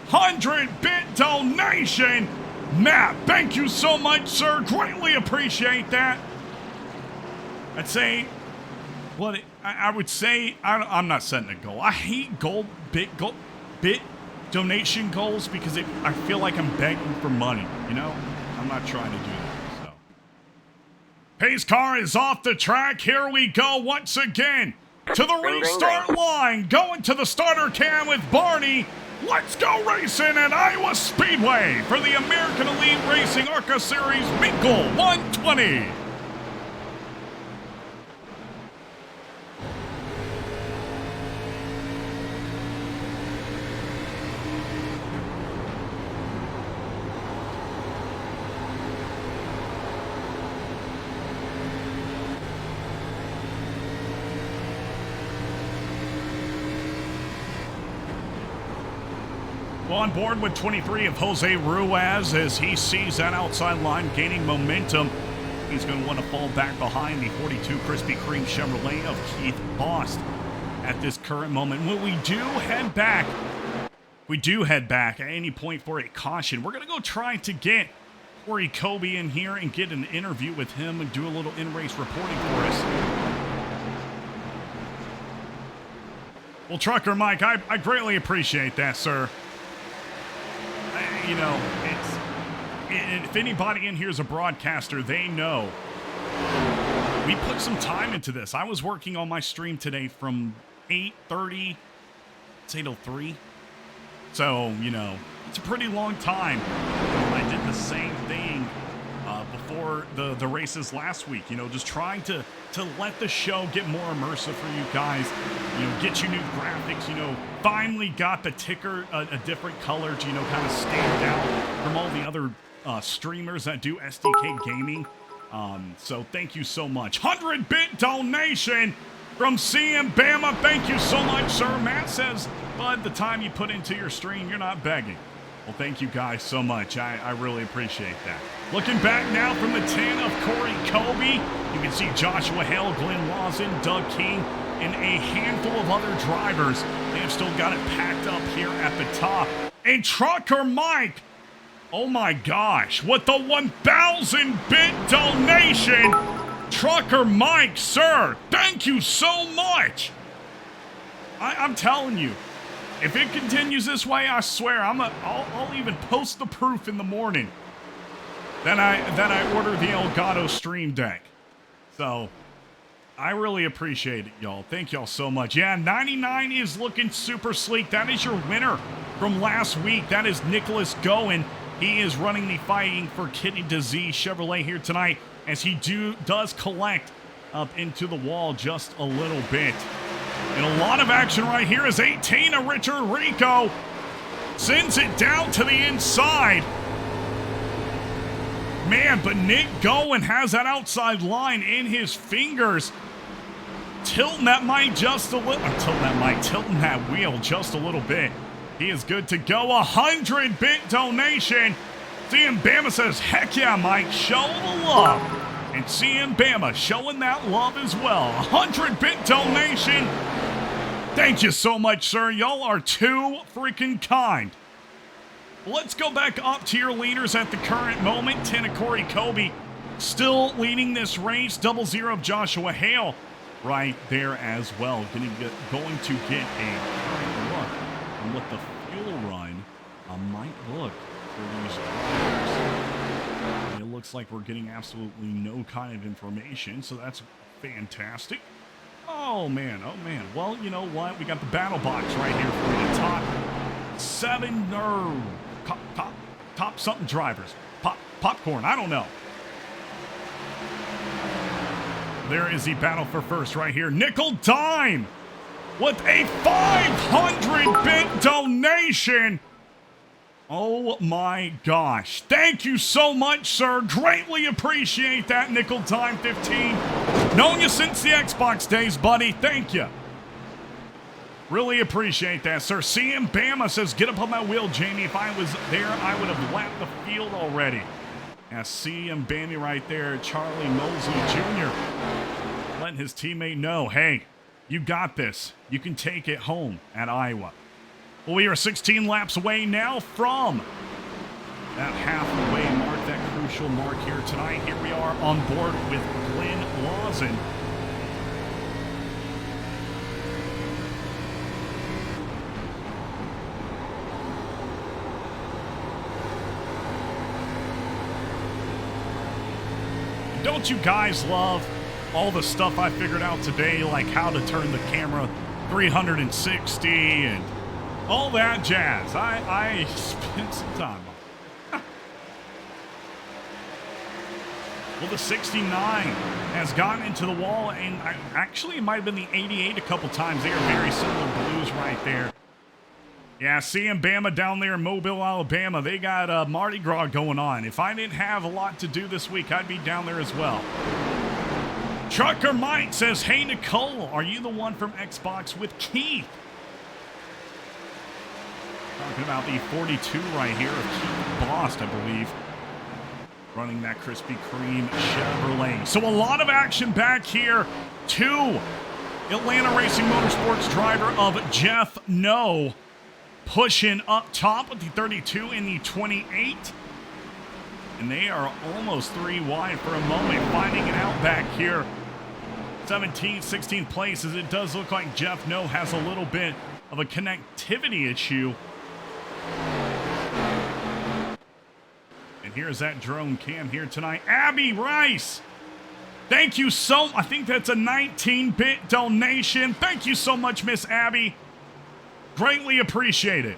S2: 200-bit donation. Matt, thank you so much, sir. Greatly appreciate that. I'd say, what I would say, I'm not setting a goal. I hate bit donation goals because I feel like I'm begging for money, you know? I'm not trying to do that. Pace Car is off the track. Here we go once again to the restart line. Going to the starter cam with Barney. Let's go racing at Iowa Speedway for the American Elite Racing ARCA Series Minkel 120. On board with 23 of Jose Ruiz as he sees that outside line gaining momentum. He's going to want to fall back behind the 42 Krispy Kreme Chevrolet of Keith Bost at this current moment. When we do head back at any point for a caution. We're going to go try to get Corey Colby in here and get an interview with him and do a little in-race reporting for us. Well, Trucker Mike, I greatly appreciate that, sir. You know, if anybody in here is a broadcaster, they know we put some time into this. I was working on my stream today from 8:30 to 8:03. So, you know, It's a pretty long time. I did the same thing before the races last week. Just trying to let the show get more immersive for you guys. Get you new graphics. Finally got the ticker a different color to kind of stand out from all the other streamers that do SDK gaming. So thank you so much. 100-bit donation from CM Bama. Thank you so much, sir. Matt says, Bud, the time you put into your stream, you're not begging. Well, thank you guys so much. I really appreciate that. Looking back now from the 10 of Corey Kobe, you can see Joshua Hale, Glenn Lawson, Doug King, and a handful of other drivers. They have still got it packed up here at the top. And Trucker Mike, oh my gosh, with the 1,000-bit donation. Trucker Mike, sir, thank you so much. I'm telling you, if it continues this way, I swear I'll even post the proof in the morning that I ordered the Elgato Stream Deck. So I really appreciate it, y'all. Thank y'all so much. Yeah, 99 is looking super sleek. That is your winner from last week. That is Nicholas Goen. He is running the Fighting for Kidney Disease Chevrolet here tonight as he does collect up into the wall just a little bit. And a lot of action right here as 18 of Richard Rico sends it down to the inside. Man, but Nick Goen has that outside line in his fingers. Tilting that mic just a little, tilting that wheel just a little bit. He is good to go. 100-bit donation. CM Bama says, heck yeah, Mike, show the love. And CM Bama showing that love as well. 100-bit donation. Thank you so much, sir. Y'all are too freaking kind. Let's go back up to your leaders at the current moment. 10 of Corey Kobe still leading this race. 00 of Joshua Hale right there as well. Going to get a current look on what the fuel run might look for these drivers. It looks like we're getting absolutely no kind of information, so that's fantastic. Oh man. Well, you know what? We got the battle box right here for you. Top something drivers. Popcorn, I don't know. There is the battle for first right here. Nickel Dime with a 500-bit donation. Oh my gosh. Thank you so much, sir. Greatly appreciate that, Nickel Dime 15. Known you since the Xbox days, buddy. Thank you. Really appreciate that, sir. CM Bama says, get up on my wheel, Jamie. If I was there, I would have lapped the field already. Yeah, CM Bama right there. Charlie Mosley Jr. letting his teammate know, hey, you got this. You can take it home at Iowa. Well, we are 16 laps away now from that halfway mark, that crucial mark here tonight. Here we are on board with Glenn Lawson. Don't you guys love all the stuff I figured out today, like how to turn the camera 360 and all that jazz? I spent some time on it. Well, the 69 has gotten into the wall, and actually it might have been the 88 a couple times. They are very similar blues right there. Yeah, CM Bama down there in Mobile, Alabama, they got Mardi Gras going on. If I didn't have a lot to do this week, I'd be down there as well. Trucker Mike says, hey, Nicole, are you the one from Xbox with Keith? Talking about the 42 right here of Keith Bost, I believe. Running that Krispy Kreme Chevrolet. So a lot of action back here. Two Atlanta Racing Motorsports driver of Jeff No. Pushing up top with the 32 and the 28. And they are almost three wide for a moment, finding it out back here. 17th, 16th places. It does look like Jeff No has a little bit of a connectivity issue. And here's that drone cam here tonight. Abby Rice. Thank you so, I think that's a 19-bit donation. Thank you so much, Miss Abby. Greatly appreciate it.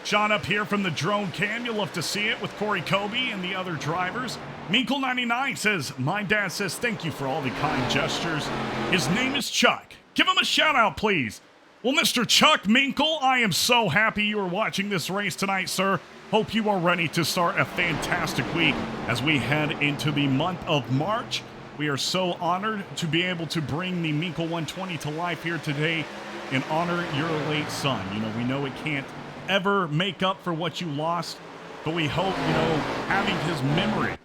S2: Shot up here from the drone cam. You'll love to see it with Corey Kobe and the other drivers. Minkel99 says, my dad says thank you for all the kind gestures. His name is Chuck. Give him a shout out, please. Well, Mr. Chuck Minkel, I am so happy you are watching this race tonight, sir. Hope you are ready to start a fantastic week as we head into the month of March. We are so honored to be able to bring the Minkel 120 to life here today and honor your late son. You know, we know it can't ever make up for what you lost, but we hope, you know, having his memory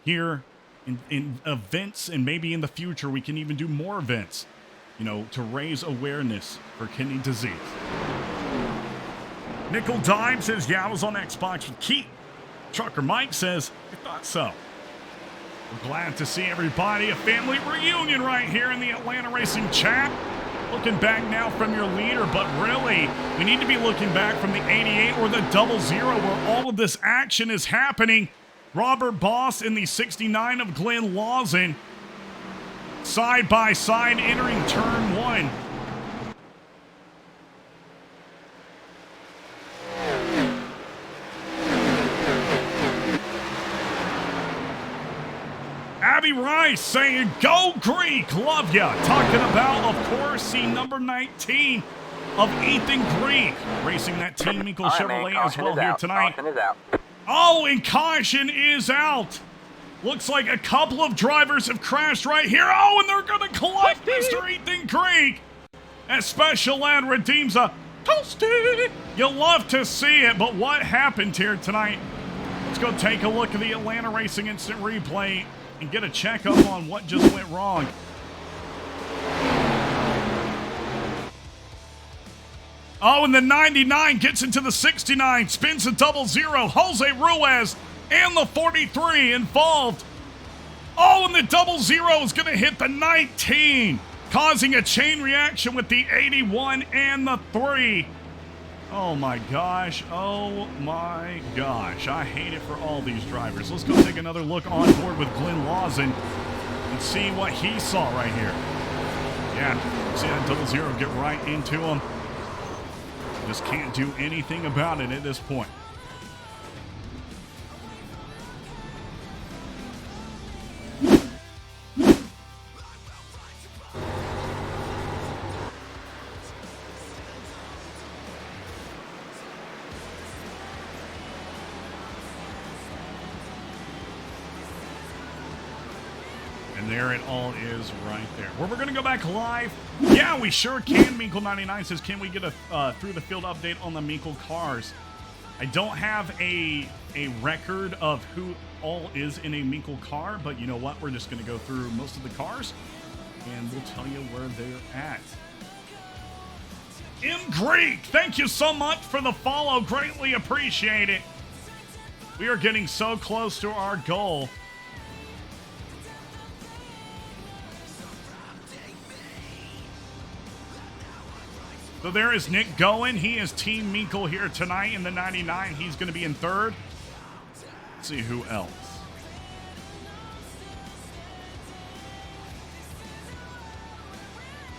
S2: here in events, and maybe in the future we can even do more events, you know, to raise awareness for kidney disease. Nickel Dime says, yeah, I was on Xbox with Keith. Trucker Mike says, I thought so. We're glad to see everybody. A family reunion right here in the Atlanta Racing chat. Looking back now from your leader, but really, we need to be looking back from the 88 or the 00 where all of this action is happening. Robert Boss in the 69 of Glenn Lawson. Side by side entering turn 1. Abby Rice saying, go Greek, love ya. Talking about, of course, the number 19 of Ethan Greek. Racing that Team Minkel Chevrolet as well here tonight.
S3: Caution is out.
S2: Oh, and caution is out. Looks like a couple of drivers have crashed right here. Oh, and they're going to collect Mr. Ethan Greek. As Special Ed redeems a toasty. You'll love to see it, but what happened here tonight? Let's go take a look at the Atlanta Racing Instant Replay and get a checkup on what just went wrong. Oh, and the 99 gets into the 69, spins a 00. Jose Ruiz and the 43 involved. Oh, and the 00 is going to hit the 19, causing a chain reaction with the 81 and the 3. Oh my gosh, oh my gosh. I hate it for all these drivers. Let's go take another look on board with Glenn Lawson and see what he saw right here. Yeah, see that 00 get right into him. Just can't do anything about it at this point. And there it all is right there. Well, we're going to go back live. Yeah, we sure can. Minkel99 says, can we get a through the field update on the Minkel cars? I don't have a record of who all is in a Minkel car, but you know what? We're just going to go through most of the cars, and we'll tell you where they're at. M. Greek, thank you so much for the follow. Greatly appreciate it. We are getting so close to our goal. So there is Nick Goen. He is Team Minkel here tonight in the 99. He's going to be in third. Let's see who else.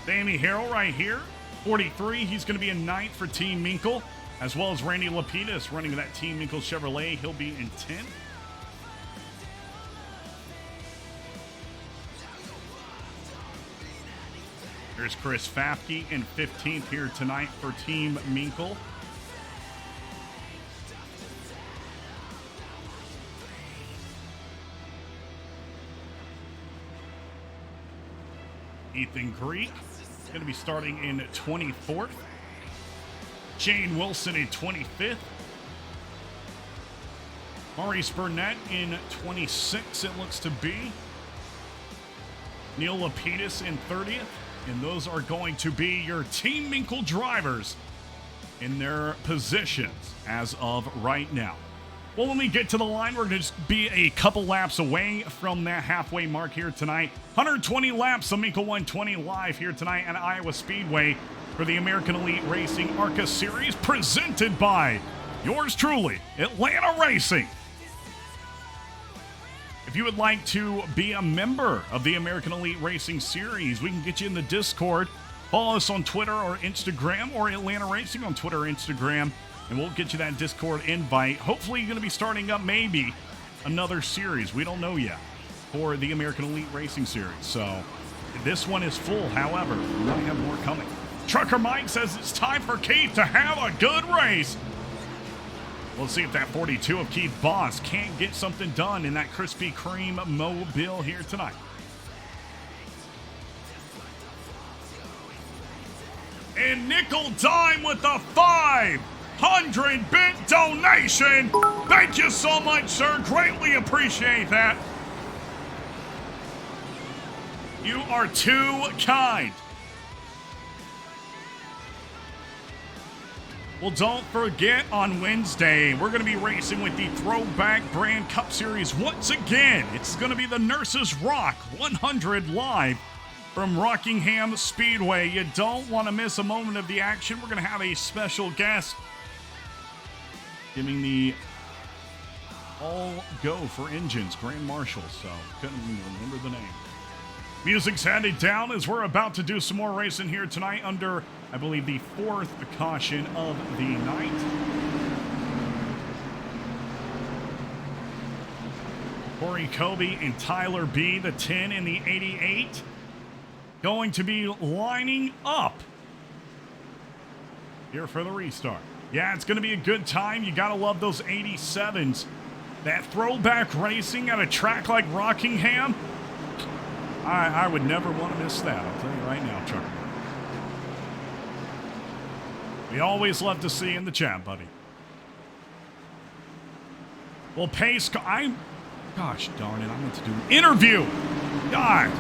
S2: Sammy Harrell right here, 43. He's going to be in ninth for Team Minkel, as well as Randy Lapidus running that Team Minkel Chevrolet. He'll be in 10th. There's Chris Fafke in 15th here tonight for Team Minkel. Ethan Greek going to be starting in 24th. Shane Wilson in 25th. Maurice Burnett in 26th, it looks to be. Neil Lapidus in 30th. And those are going to be your Team Minkel drivers in their positions as of right now. Well, when we get to the line, we're going to just be a couple laps away from that halfway mark here tonight. 120 laps of Minkel 120 live here tonight at Iowa Speedway for the American Elite Racing ARCA Series, presented by yours truly, Atlanta Racing. If you would like to be a member of the American Elite Racing Series, we can get you in the Discord. Follow us on Twitter or Instagram, or Atlanta Racing on Twitter or Instagram. and we'll get you that Discord invite. Hopefully, you're going to be starting up maybe another series. We don't know yet for the American Elite Racing Series. So this one is full. However, we might have more coming. Trucker Mike says it's time for Keith to have a good race. We'll see if that 42 of Keith Boss can't get something done in that Krispy Kreme mobile here tonight. And Nickel Dime with a 500-bit donation. Thank you so much, sir. Greatly appreciate that. You are too kind. Well, don't forget, on Wednesday, we're going to be racing with the Throwback Brand Cup Series once again. It's going to be the Nurses Rock 100 live from Rockingham Speedway. You don't want to miss a moment of the action. We're going to have a special guest giving the all go for engines, Grand Marshal, so couldn't even remember the name. Music's headed down as we're about to do some more racing here tonight under, I believe, the 4th caution of the night. Corey Kobe and Tyler B, the 10 and the 88, going to be lining up here for the restart. Yeah, it's going to be a good time. You got to love those 87s. That throwback racing at a track like Rockingham, I would never want to miss that. I'll tell you right now, Trucker. We always love to see you in the chat, buddy. Well, gosh darn it, I meant to do an interview. God.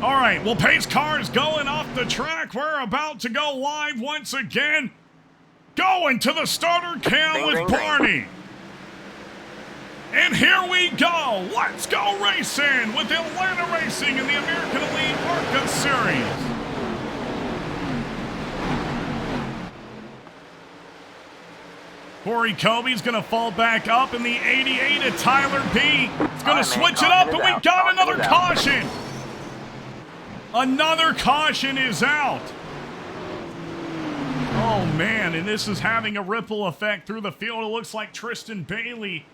S2: All right, well, pace car is going off the track. We're about to go live once again. Going to the starter cam with Barney. And here we go. Let's go racing with AtlantaRacing in the American Elite ARCA Series. Corey Kobe's going to fall back up in the 88 of Tyler B. It's going to switch it up, and we got another caution. Another caution is out. Oh, man, and this is having a ripple effect through the field. It looks like Tristan Bailey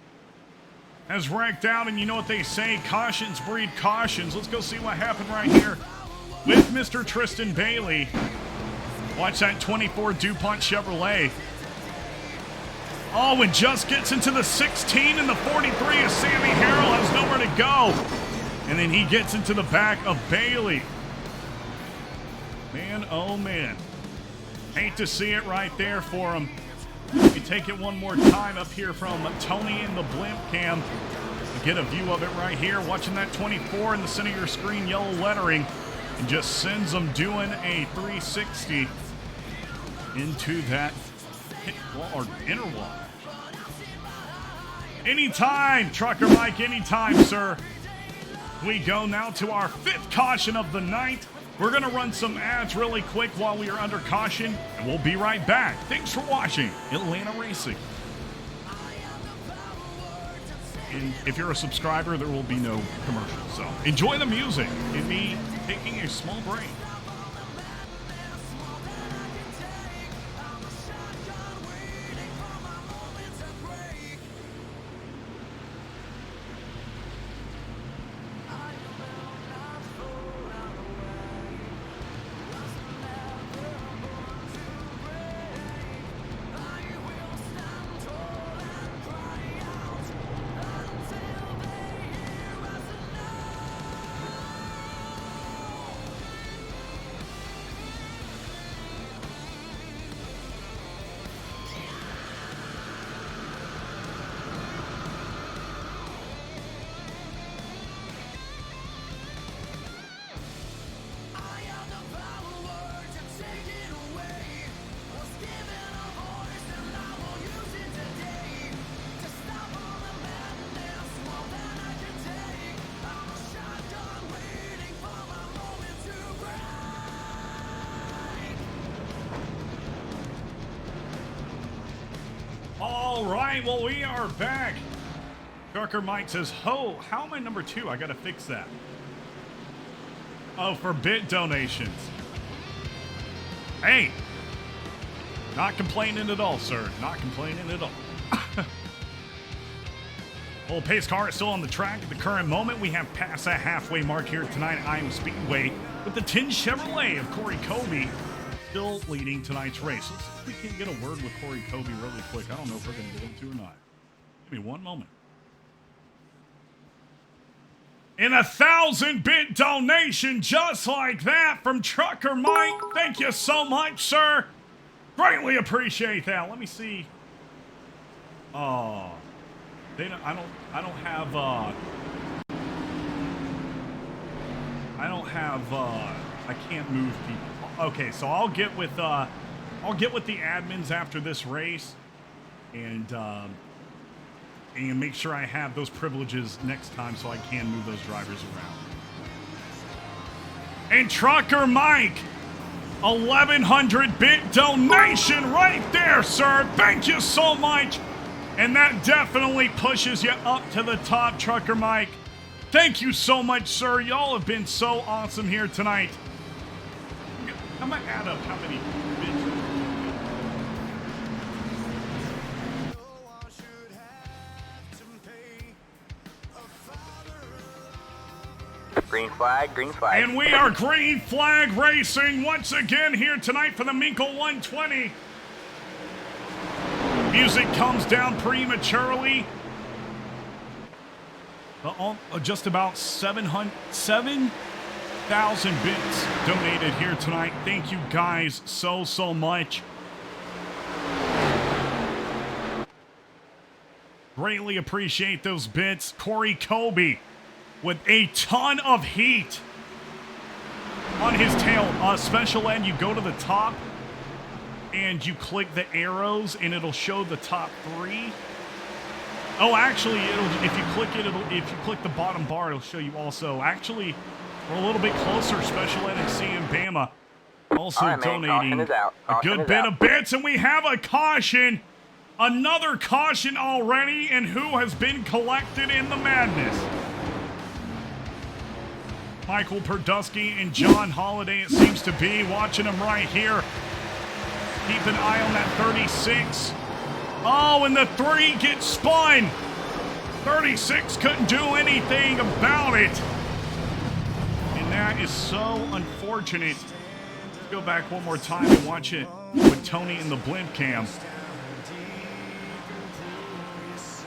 S2: has wrecked out, and you know what they say, cautions breed cautions. Let's go see what happened right here with Mr. Tristan Bailey. Watch that 24 DuPont Chevrolet. Oh, and just gets into the 16 and the 43 of Sammy Harrell, has nowhere to go. And then he gets into the back of Bailey. Man, oh man. Hate to see it right there for him. We take it one more time up here from Tony in the blimp cam. Get a view of it right here. Watching that 24 in the center of your screen, yellow lettering, and just sends them doing a 360 into that hit wall or inner wall. Anytime, Trucker Mike, anytime, sir. We go now to our 5th caution of the night. We're going to run some ads really quick while we are under caution, and we'll be right back. Thanks for watching AtlantaRacing. And if you're a subscriber, there will be no commercials. So enjoy the music and me taking a small break. All right, well, we are back. Trucker Mike says, how am I number 2? I got to fix that. Oh, for bit donations. Hey, Not complaining at all, sir. Not complaining at all. Well, pace car is still on the track at the current moment. We have passed that halfway mark here tonight at Iowa Speedway with the tin Chevrolet of Corey Kobe still leading tonight's race. Let's see if we can get a word with Corey Kobe really quick. I don't know if we're going to get him to or not. Give me one moment. And a 1,000-bit donation just like that from Trucker Mike. Thank you so much, sir. Greatly appreciate that. Let me see. Oh, I can't move people. Okay, so I'll get with the admins after this race, and make sure I have those privileges next time so I can move those drivers around. And Trucker Mike, 1,100-bit donation right there, sir. Thank you so much. And that definitely pushes you up to the top, Trucker Mike. Thank you so much, sir. Y'all have been so awesome here tonight. I'm going to add up how many bits.
S3: Green flag, green flag.
S2: And we are green flag racing once again here tonight for the Minkel 120. Music comes down prematurely. Just about 7,000 bits donated here tonight. Thank you guys so much. Greatly appreciate those bits. Corey Kobe with a ton of heat on his tail. Special ed, you go to the top and you click the arrows and it'll show the top 3. Oh, actually, if you click the bottom bar, it'll show you also. Actually, we're a little bit closer. Special ed and Sam Bama also
S3: right,
S2: donating a good bit of bits, and we have a caution. Another caution already, and who has been collected in the madness? Michael Perdusky and John Holiday, it seems to be. Watching them right here. Keep an eye on that 36. Oh, and the 3 gets spun. 36 couldn't do anything about it. And that is so unfortunate. Let's go back one more time and watch it with Tony in the blimp cam.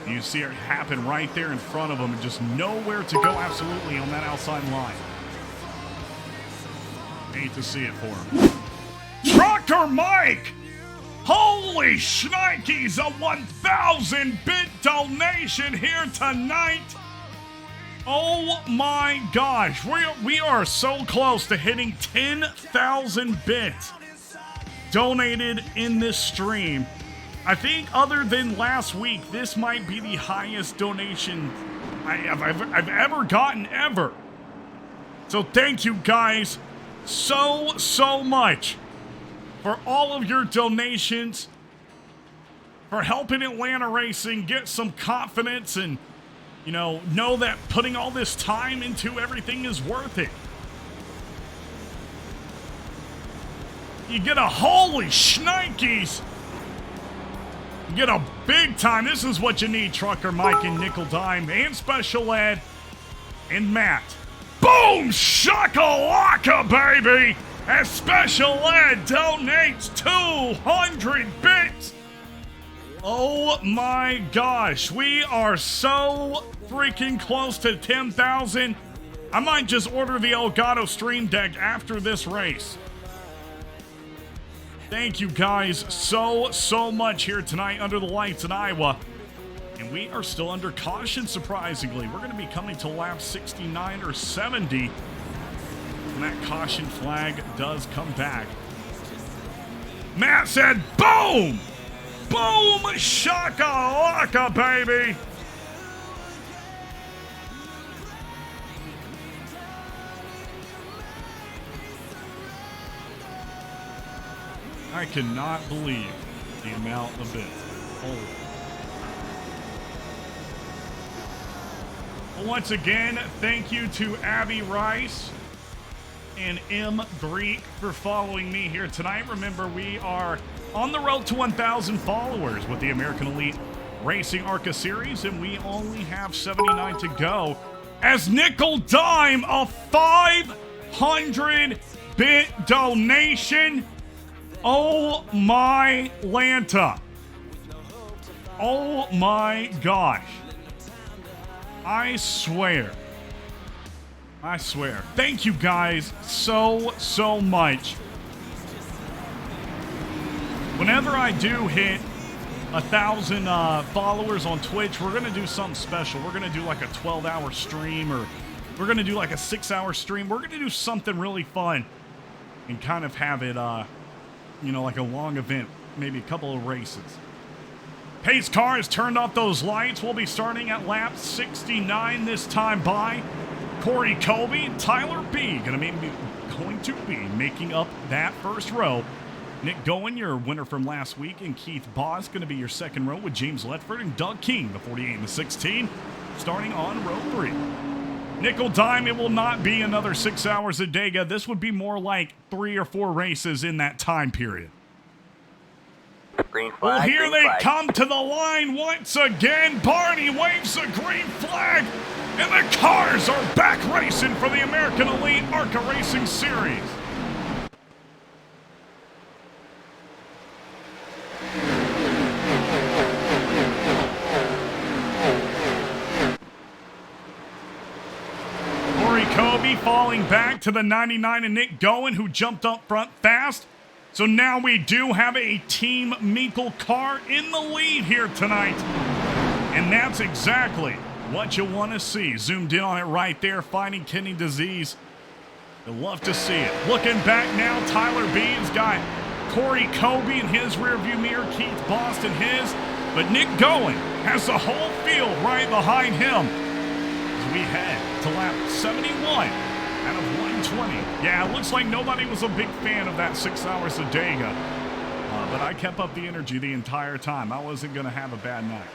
S2: You see it happen right there in front of him and just nowhere to go absolutely on that outside line. Hate to see it for him. Trucker Mike! Holy shnikes, a 1,000-bit donation here tonight. Oh my gosh, we are so close to hitting 10,000 bits donated in this stream. I think other than last week, this might be the highest donation I've ever gotten, ever. So thank you guys so much for all of your donations, for helping Atlanta Racing get some confidence and, know that putting all this time into everything is worth it. You get a holy shnikes. You get a big time. This is what you need, Trucker Mike and Nickel Dime and Special Ed and Matt. Boom! Shakalaka, baby! As Special Ed donates 200 bits. Oh my gosh, we are so freaking close to 10,000. I might just order the Elgato Stream Deck after this race. Thank you guys so much here tonight under the lights in Iowa. And we are still under caution, surprisingly. We're going to be coming to lap 69 or 70. And that caution flag does come back. Matt said, boom! Boom! Shakalaka, baby! I cannot believe the amount of bits. Holy. Well, once again, thank you to Abby Rice and M. Greek for following me here tonight. Remember, we are on the road to 1,000 followers with the American Elite Racing ARCA Series, and we only have 79 to go. As Nickel Dime, a 500-bit donation. Oh my Lanta. Oh my gosh. I swear. Thank you guys so much. Whenever I do hit 1,000 followers on Twitch, we're going to do something special. We're going to do like a 12-hour stream, or we're going to do like a 6-hour stream. We're going to do something really fun and kind of have it, like a long event, maybe a couple of races. Pace car has turned off those lights. We'll be starting at lap 69 this time by Corey Colby. Tyler B. going to be making up that first row. Nick Gowen, your winner from last week, and Keith Boss going to be your second row with James Letford and Doug King, the 48 and the 16, starting on row 3. Nickel Dime, it will not be another 6 hours at Dega. This would be more like 3 or 4 races in that time period.
S3: Green flag,
S2: well, here
S3: green
S2: they
S3: flag.
S2: come to the line once again. Barney waves a green flag, and the cars are back racing for the American Elite ARCA Racing Series. Kobe falling back to the 99 and Nick Gowen, who jumped up front fast. So now we do have a Team Minkel car in the lead here tonight. And that's exactly what you want to see. Zoomed in on it right there, fighting kidney disease. You'll love to see it. Looking back now, Tyler B's got Corey Kobe in his rearview mirror, Keith Boston his. But Nick Gowen has the whole field right behind him. We head to lap 71 out of 120. Yeah, it looks like nobody was a big fan of that 6 hours a Dega. But I kept up the energy the entire time. I wasn't going to have a bad night.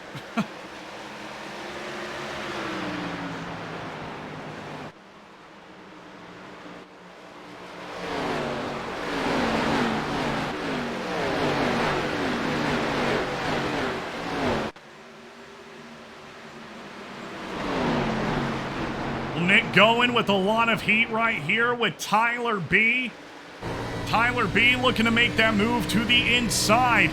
S2: Nick Gowen with a lot of heat right here with Tyler B. Tyler B looking to make that move to the inside.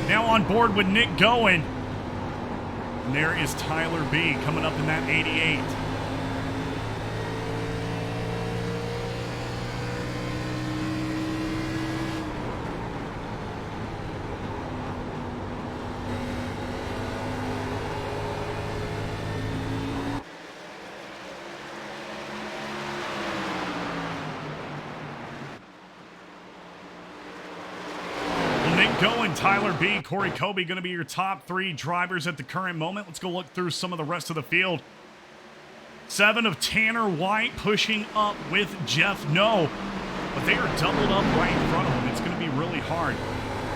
S2: Now on board with Nick Gowen. And there is Tyler B coming up in that 88. Going, Tyler B, Corey Kobe going to be your top 3 drivers at the current moment. Let's go look through some of the rest of the field. 7 of Tanner White pushing up with Jeff No, but they are doubled up right in front of him. It's going to be really hard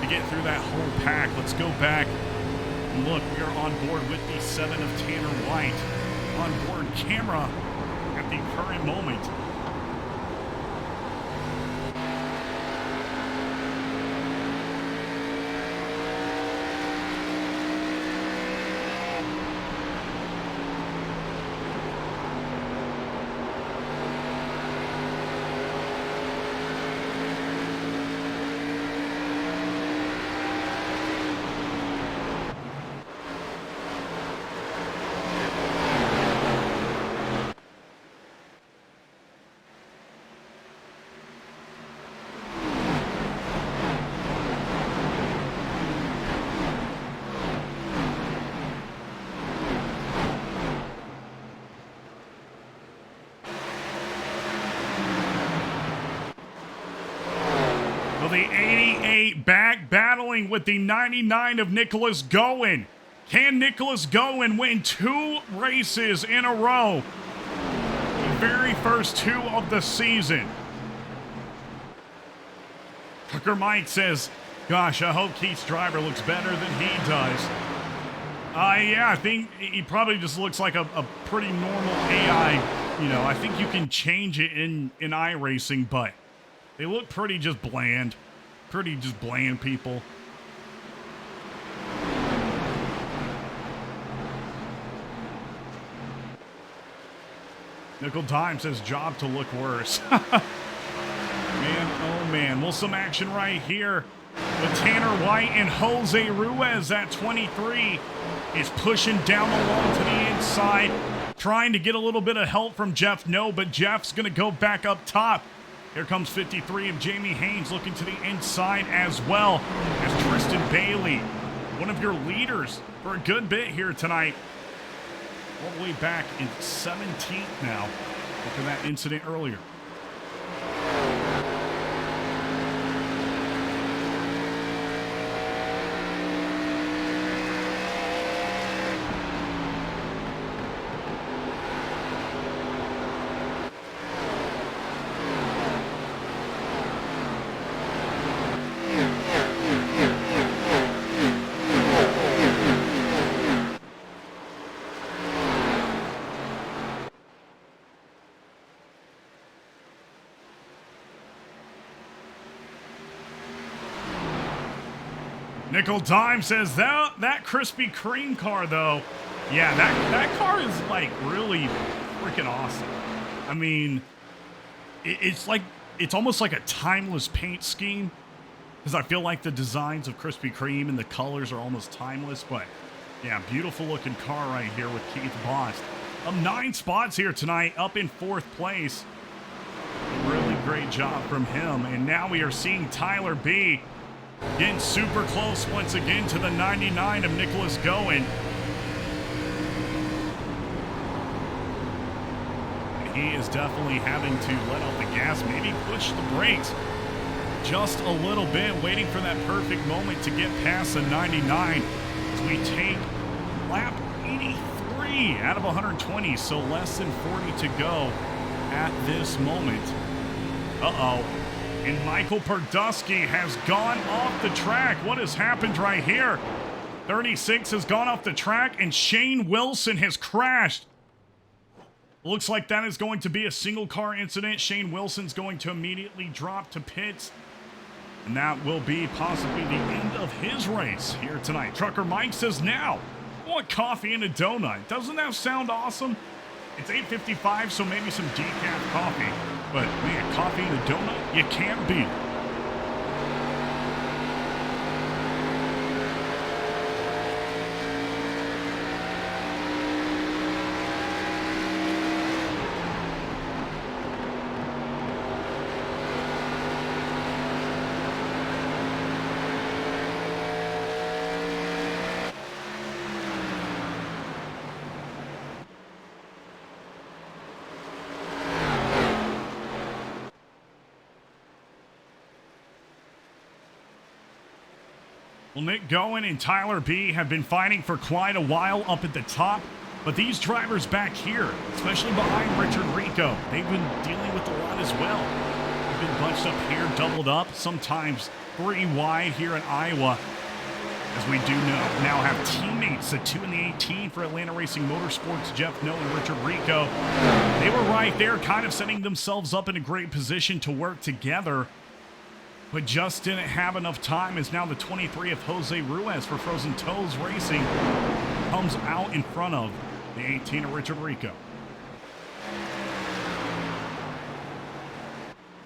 S2: to get through that whole pack. Let's go back and look. We are on board with the 7 of Tanner White. On board camera at the current moment. The 88 back battling with the 99 of Nicholas Gowen. Can Nicholas Gowen win 2 races in a row? The very first 2 of the season. Tucker Mike says, gosh, I hope Keith's driver looks better than he does. Yeah, I think he probably just looks like a pretty normal AI. I think you can change it in iRacing, but they look pretty just bland. Pretty just bland people. Nickel Dime says job to look worse. Man, oh man. Well, some action right here with Tanner White and Jose Ruiz at 23 is pushing down along to the inside, trying to get a little bit of help from Jeff. No, but Jeff's going to go back up top. Here comes 53 of Jamie Haynes looking to the inside as well as Tristan Bailey, one of your leaders for a good bit here tonight. All the way back in 17th now after that incident earlier. Nickel Dime says that Krispy Kreme car, though, yeah, that car is like really freaking awesome. I mean, it's almost like a timeless paint scheme, because I feel like the designs of Krispy Kreme and the colors are almost timeless. But yeah, beautiful looking car right here with Keith Bost. 9 spots here tonight, up in 4th place. Really great job from him. And now we are seeing Tyler B getting super close once again to the 99 of Nicholas Goen. He is definitely having to let off the gas, maybe push the brakes just a little bit, waiting for that perfect moment to get past the 99 as we take lap 83 out of 120, so less than 40 to go at this moment. Uh-oh. And Michael Perdusky has gone off the track. What has happened right here? 36 has gone off the track, and Shane Wilson has crashed. Looks like that is going to be a single car incident. Shane Wilson's going to immediately drop to pits, and that will be possibly the end of his race here tonight. Trucker Mike says, now, I want coffee and a donut. Doesn't that sound awesome? It's 8:55, so maybe some decaf coffee. But man, coffee and a donut, you can't beat it. Well, Nick Goen and Tyler B have been fighting for quite a while up at the top, but these drivers back here, especially behind Richard Rico, they've been dealing with a lot as well. They've been bunched up here, doubled up, sometimes 3 wide here in Iowa, as we do now have teammates, the 2 and the 18 for Atlanta Racing Motorsports, Jeff Noe and Richard Rico. They were right there, kind of setting themselves up in a great position to work together, but just didn't have enough time, as now the 23 of Jose Ruiz for Frozen Toes Racing comes out in front of the 18 of Richard Rico.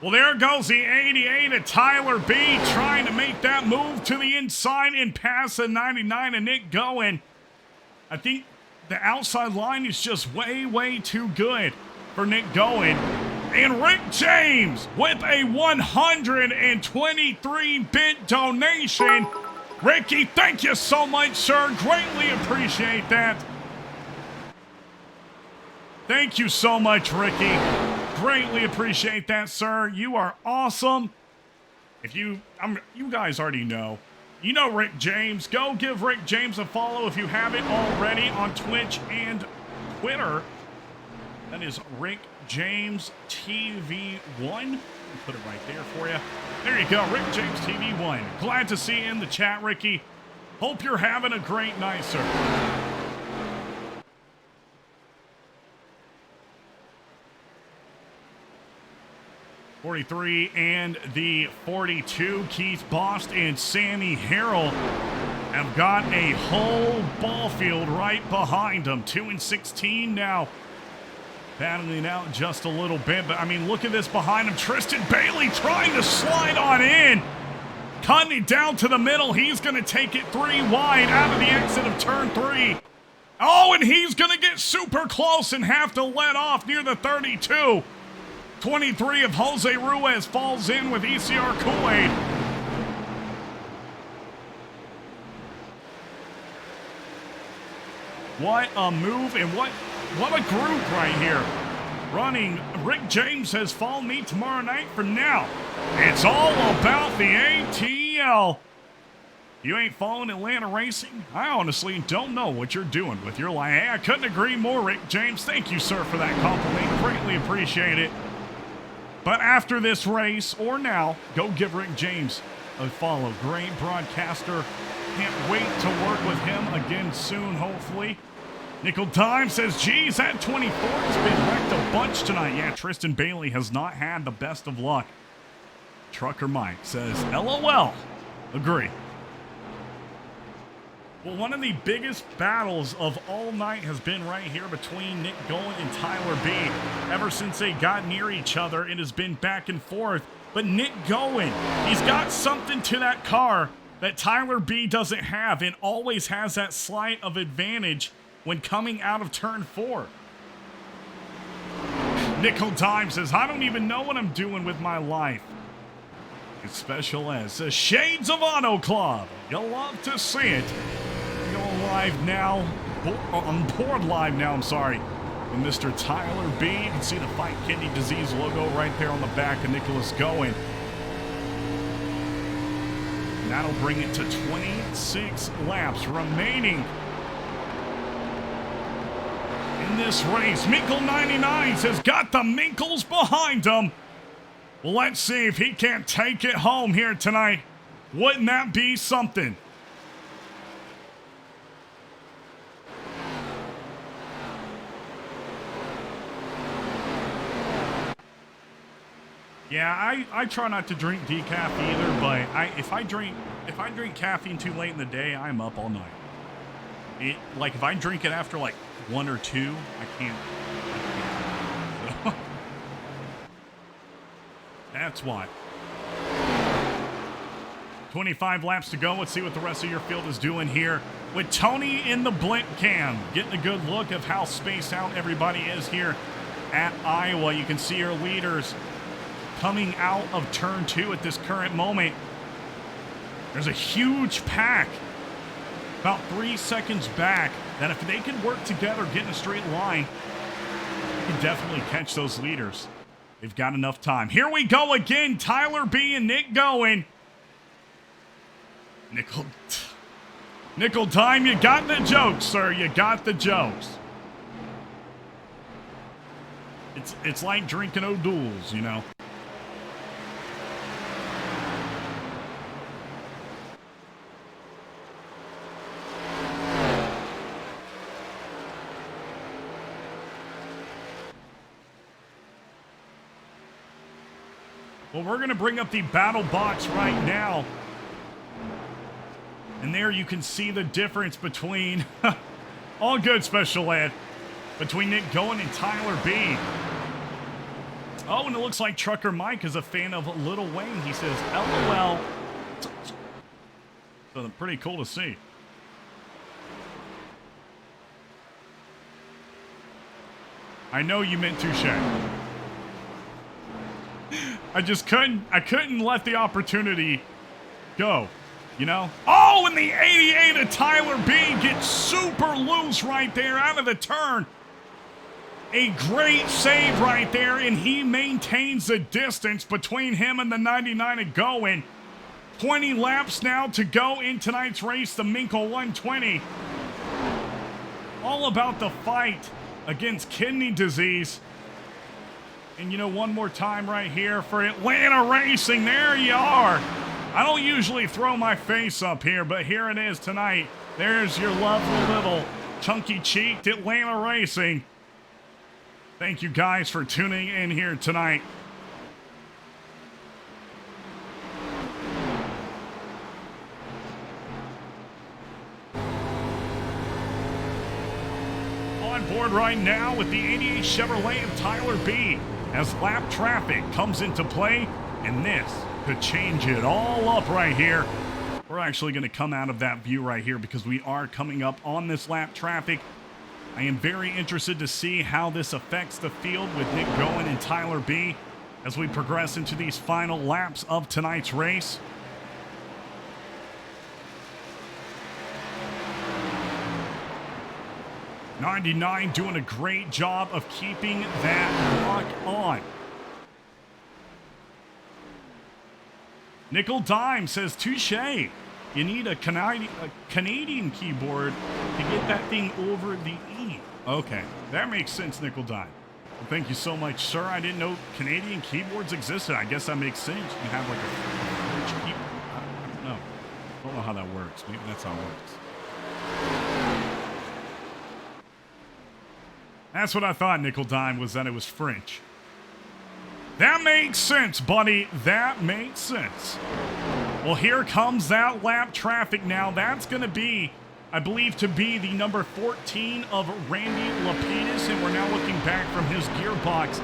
S2: Well, there goes the 88 of Tyler B, trying to make that move to the inside and pass the 99 of Nick Goen. I think the outside line is just way, way too good for Nick Goen. And Rick James with a 123-bit donation. Ricky, thank you so much, sir. Greatly appreciate that. Thank you so much, Ricky. Greatly appreciate that, sir. You are awesome. If you guys already know. You know Rick James. Go give Rick James a follow if you haven't already on Twitch and Twitter. That is Rick James TV1. Put it right there for you. There you go, Rick James TV1. Glad to see you in the chat, Ricky. Hope you're having a great night, sir. '43 and the 42, Keith Bost and Sammy Harrell have got a whole ball field right behind them. 2 and 16 now battling out just a little bit. But, I mean, look at this behind him. Tristan Bailey trying to slide on in. Cutting it down to the middle. He's going to take it 3 wide out of the exit of turn 3. Oh, and he's going to get super close and have to let off near the 32. 23 of Jose Ruiz falls in with ECR Kool-Aid. What a move and what a group right here. Running, Rick James has followed me tomorrow night for now. It's all about the ATL. You ain't following Atlanta Racing? I honestly don't know what you're doing with your life. Hey, I couldn't agree more, Rick James. Thank you, sir, for that compliment. Greatly appreciate it. But after this race, or now, go give Rick James a follow. Great broadcaster. Can't wait to work with him again soon, hopefully. Nickel Time says, geez, that 24 has been wrecked a bunch tonight. Yeah, Tristan Bailey has not had the best of luck. Trucker Mike says, LOL. Agree. Well, one of the biggest battles of all night has been right here between Nick Gowen and Tyler B. Ever since they got near each other, it has been back and forth. But Nick Gowen, he's got something to that car that Tyler B doesn't have and always has that slight of advantage when coming out of turn 4. Nickel Time says, I don't even know what I'm doing with my life. It's Special as says, Shades of Auto Club. You'll love to see it. Going live now. I'm board live now, I'm sorry. And Mr. Tyler B. You can see the Fight Kidney Disease logo right there on the back of Nicholas Gowen. And that'll bring it to 26 laps remaining in this race. Minkel 99 says, got the Minkels behind him. Well, let's see if he can't take it home here tonight. Wouldn't that be something? Yeah, I try not to drink decaf either, but if I drink caffeine too late in the day, I'm up all night. Like if I drink it after like 1 or 2, I can't. So, that's why. 25 laps to go. Let's see what the rest of your field is doing here with Tony in the blimp cam. Getting a good look of how spaced out everybody is here at Iowa. You can see your leaders coming out of turn 2 at this current moment. There's a huge pack about 3 seconds back that if they can work together, get in a straight line, you can definitely catch those leaders. They've got enough time. Here we go again. Tyler B and Nick Gowen. Nickel Time, you got the jokes, sir. You got the jokes. It's like drinking O'Doul's, you know. Well, we're going to bring up the battle box right now. And there you can see the difference between, all good, Special Ed, between Nick Gowen and Tyler B. Oh, and it looks like Trucker Mike is a fan of Lil Wayne. He says, LOL. So pretty cool to see. I know you meant touche. I couldn't let the opportunity go, you know? Oh, and the 88 of Tyler B gets super loose right there out of the turn. A great save right there, and he maintains the distance between him and the 99 of Gowen. 20 laps now to go in tonight's race, the Minkel 120. All about the fight against kidney disease. And, you know, one more time right here for Atlanta Racing. There you are. I don't usually throw my face up here, but here it is tonight. There's your lovely little chunky-cheeked Atlanta Racing. Thank you guys for tuning in here tonight. On board right now with the 88 Chevrolet of Tyler B. as lap traffic comes into play, and this could change it all up right here. We're actually going to come out of that view right here because we are coming up on this lap traffic. I am very interested to see how this affects the field with Nick Goen and Tyler B. as we progress into these final laps of tonight's race. '99 doing a great job of keeping that lock on. Nickel Dime says, touche. You need a Canadian keyboard to get that thing over the E. Okay, that makes sense, Nickel Dime. Well, thank you so much, sir. I didn't know Canadian keyboards existed. I guess that makes sense. You have like a French keyboard. I don't know. I don't know how that works. Maybe that's how it works. That's what I thought, Nickel Dime, was that it was French. That makes sense, buddy. That makes sense. Well, here comes that lap traffic now. That's going to be, I believe, to be the number 14 of Randy Lapidus, and we're now looking back from his gearbox,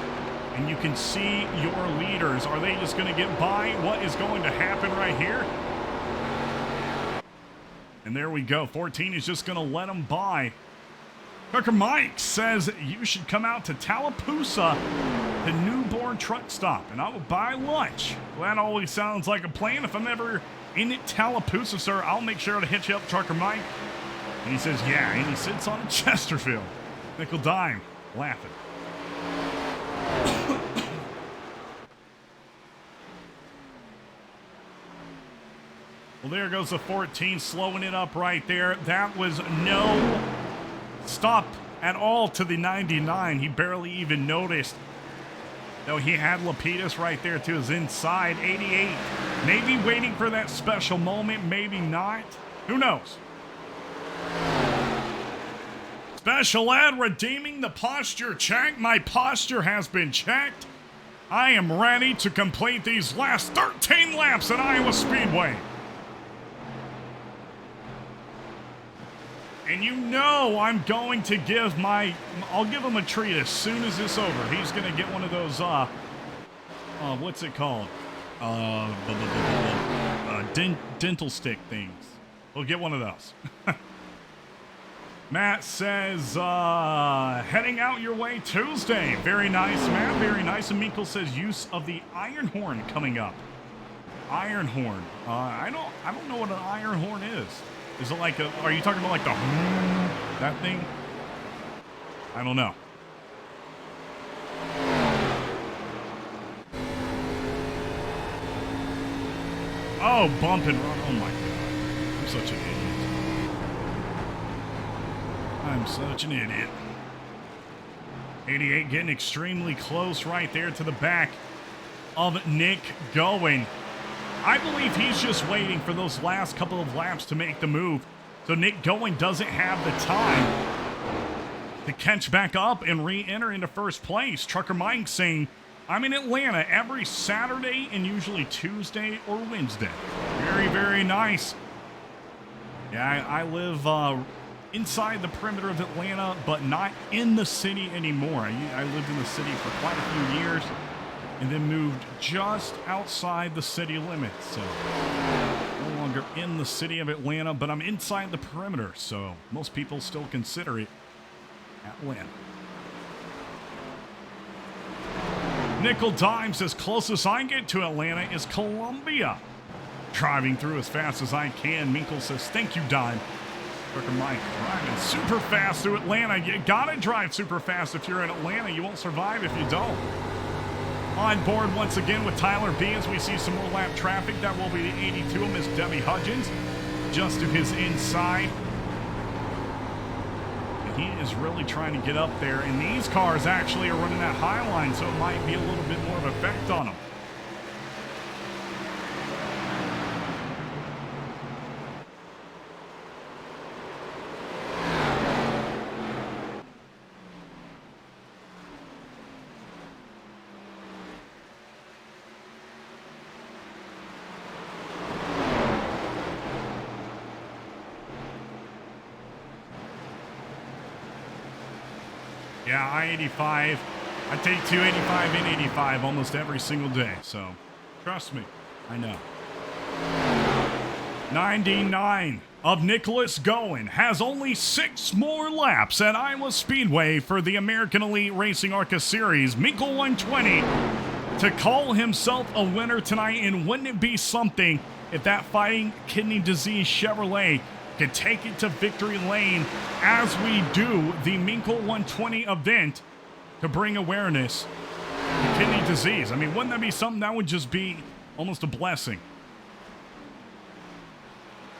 S2: and you can see your leaders. Are they just going to get by? What is going to happen right here? And there we go. 14 is just going to let them by. Trucker Mike says you should come out to Tallapoosa, the newborn truck stop, and I will buy lunch. Well, that always sounds like a plan. If I'm ever in Tallapoosa, sir, I'll make sure to hit you up, Trucker Mike. And he says, yeah, and he sits on a Chesterfield. Nickel Dime, laughing. Well, there goes the 14, slowing it up right there. That was no stop at all to the 99. He barely even noticed. Though he had Lapidus right there to his inside. 88, maybe waiting for that special moment, maybe not. Who knows? Special Ed redeeming the posture check. My posture has been checked. I am ready to complete these last 13 laps at Iowa Speedway. And you know I'm going to give I'll give him a treat as soon as it's over. He's going to get one of those, what's it called? Dental stick things. We'll get one of those. Matt says, heading out your way Tuesday. Very nice, Matt. Very nice. And Minkel says, use of the iron horn coming up. Iron horn. I don't know what an iron horn is. Is it like are you talking about like that thing? I don't know. Oh, bump and run. Oh my God. I'm such an idiot. I'm such an idiot. 88 getting extremely close right there to the back of Nick Goen. I believe he's just waiting for those last couple of laps to make the move. So Nick Goen doesn't have the time to catch back up and re-enter into first place. Trucker Mike saying, I'm in Atlanta every Saturday and usually Tuesday or Wednesday. Very, very nice. Yeah, I live inside the perimeter of Atlanta, but not in the city anymore. I lived in the city for quite a few years, and then moved just outside the city limits. So no longer in the city of Atlanta, but I'm inside the perimeter, so most people still consider it Atlanta. Nickel Dime says, closest I get to Atlanta is Columbia. Driving through as fast as I can. Minkel says, thank you, Dime. Trucker Mike driving super fast through Atlanta. You gotta drive super fast if you're in Atlanta. You won't survive if you don't. On board once again with Tyler B as we see some more lap traffic. That will be the 82 of Miss Debbie Hudgens, just to his inside. And he is really trying to get up there. And these cars actually are running that high line, so it might be a little bit more of an effect on them. Yeah, I-85. I take 285 and 85 almost every single day, so trust me, I know. 99 of Nicholas Goen has only 6 more laps at Iowa Speedway for the American Elite Racing ARCA Series. Minkel 120 to call himself a winner tonight, and wouldn't it be something if that Fighting Kidney Disease Chevrolet could take it to victory lane as we do the Minkel 120 event to bring awareness to kidney disease. I mean, wouldn't that be something that would just be almost a blessing?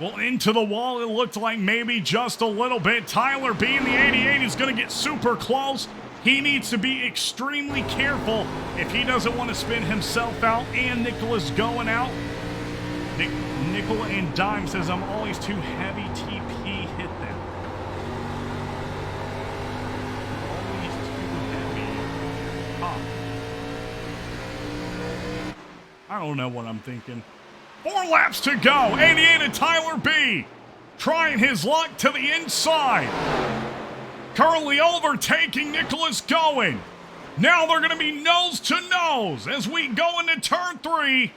S2: Well, into the wall, it looked like maybe just a little bit. Tyler B in the 88 is going to get super close. He needs to be extremely careful if he doesn't want to spin himself out and Nicholas going out. Nickel and Dime says, I'm always too heavy. TP hit them. Always too heavy. Huh. I don't know what I'm thinking. 4 laps to go. 88 of Tyler B. Trying his luck to the inside. Currently overtaking Nicholas Goen. Now they're going to be nose to nose as we go into turn 3.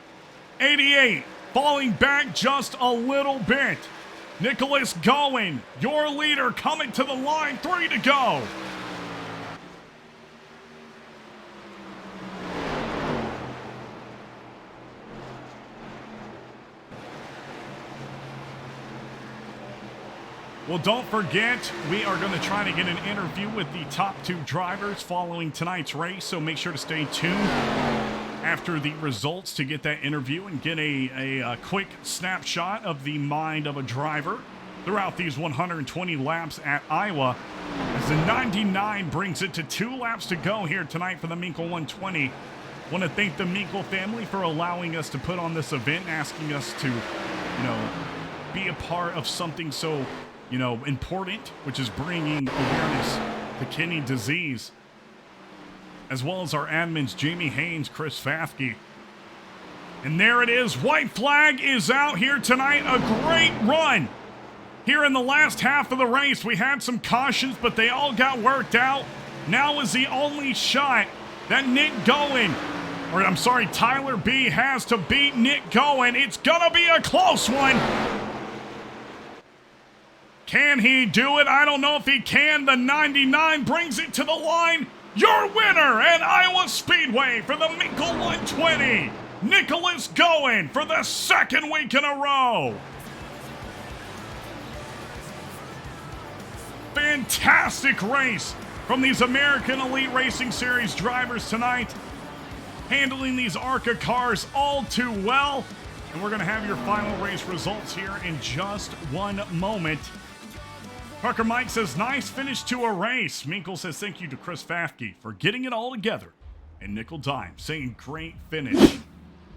S2: 88 falling back just a little bit. Nicholas Goen, your leader, coming to the line. 3 to go. Well, don't forget, we are going to try to get an interview with the top 2 drivers following tonight's race, so make sure to stay tuned after the results to get that interview and get a quick snapshot of the mind of a driver throughout these 120 laps at Iowa, as the 99 brings it to 2 laps to go here tonight for the Minkel 120. Want to thank the Minkel family for allowing us to put on this event, asking us to, be a part of something so important, which is bringing awareness to kidney disease, as well as our admins, Jamie Haynes, Chris Fafke. And there it is. White flag is out here tonight. A great run here in the last half of the race. We had some cautions, but they all got worked out. Now is the only shot that Tyler B has to beat Nick Goen. It's gonna be a close one. Can he do it? I don't know if he can. The 99 brings it to the line. Your winner at Iowa Speedway for the Minkel 120, Nicholas Goen, for the 2nd week in a row. Fantastic race from these American Elite Racing Series drivers tonight, handling these ARCA cars all too well. And we're going to have your final race results here in just one moment. Trucker Mike says, nice finish to a race. Minkel says, thank you to Chris Fafke for getting it all together. And Nickel Dime saying, great finish.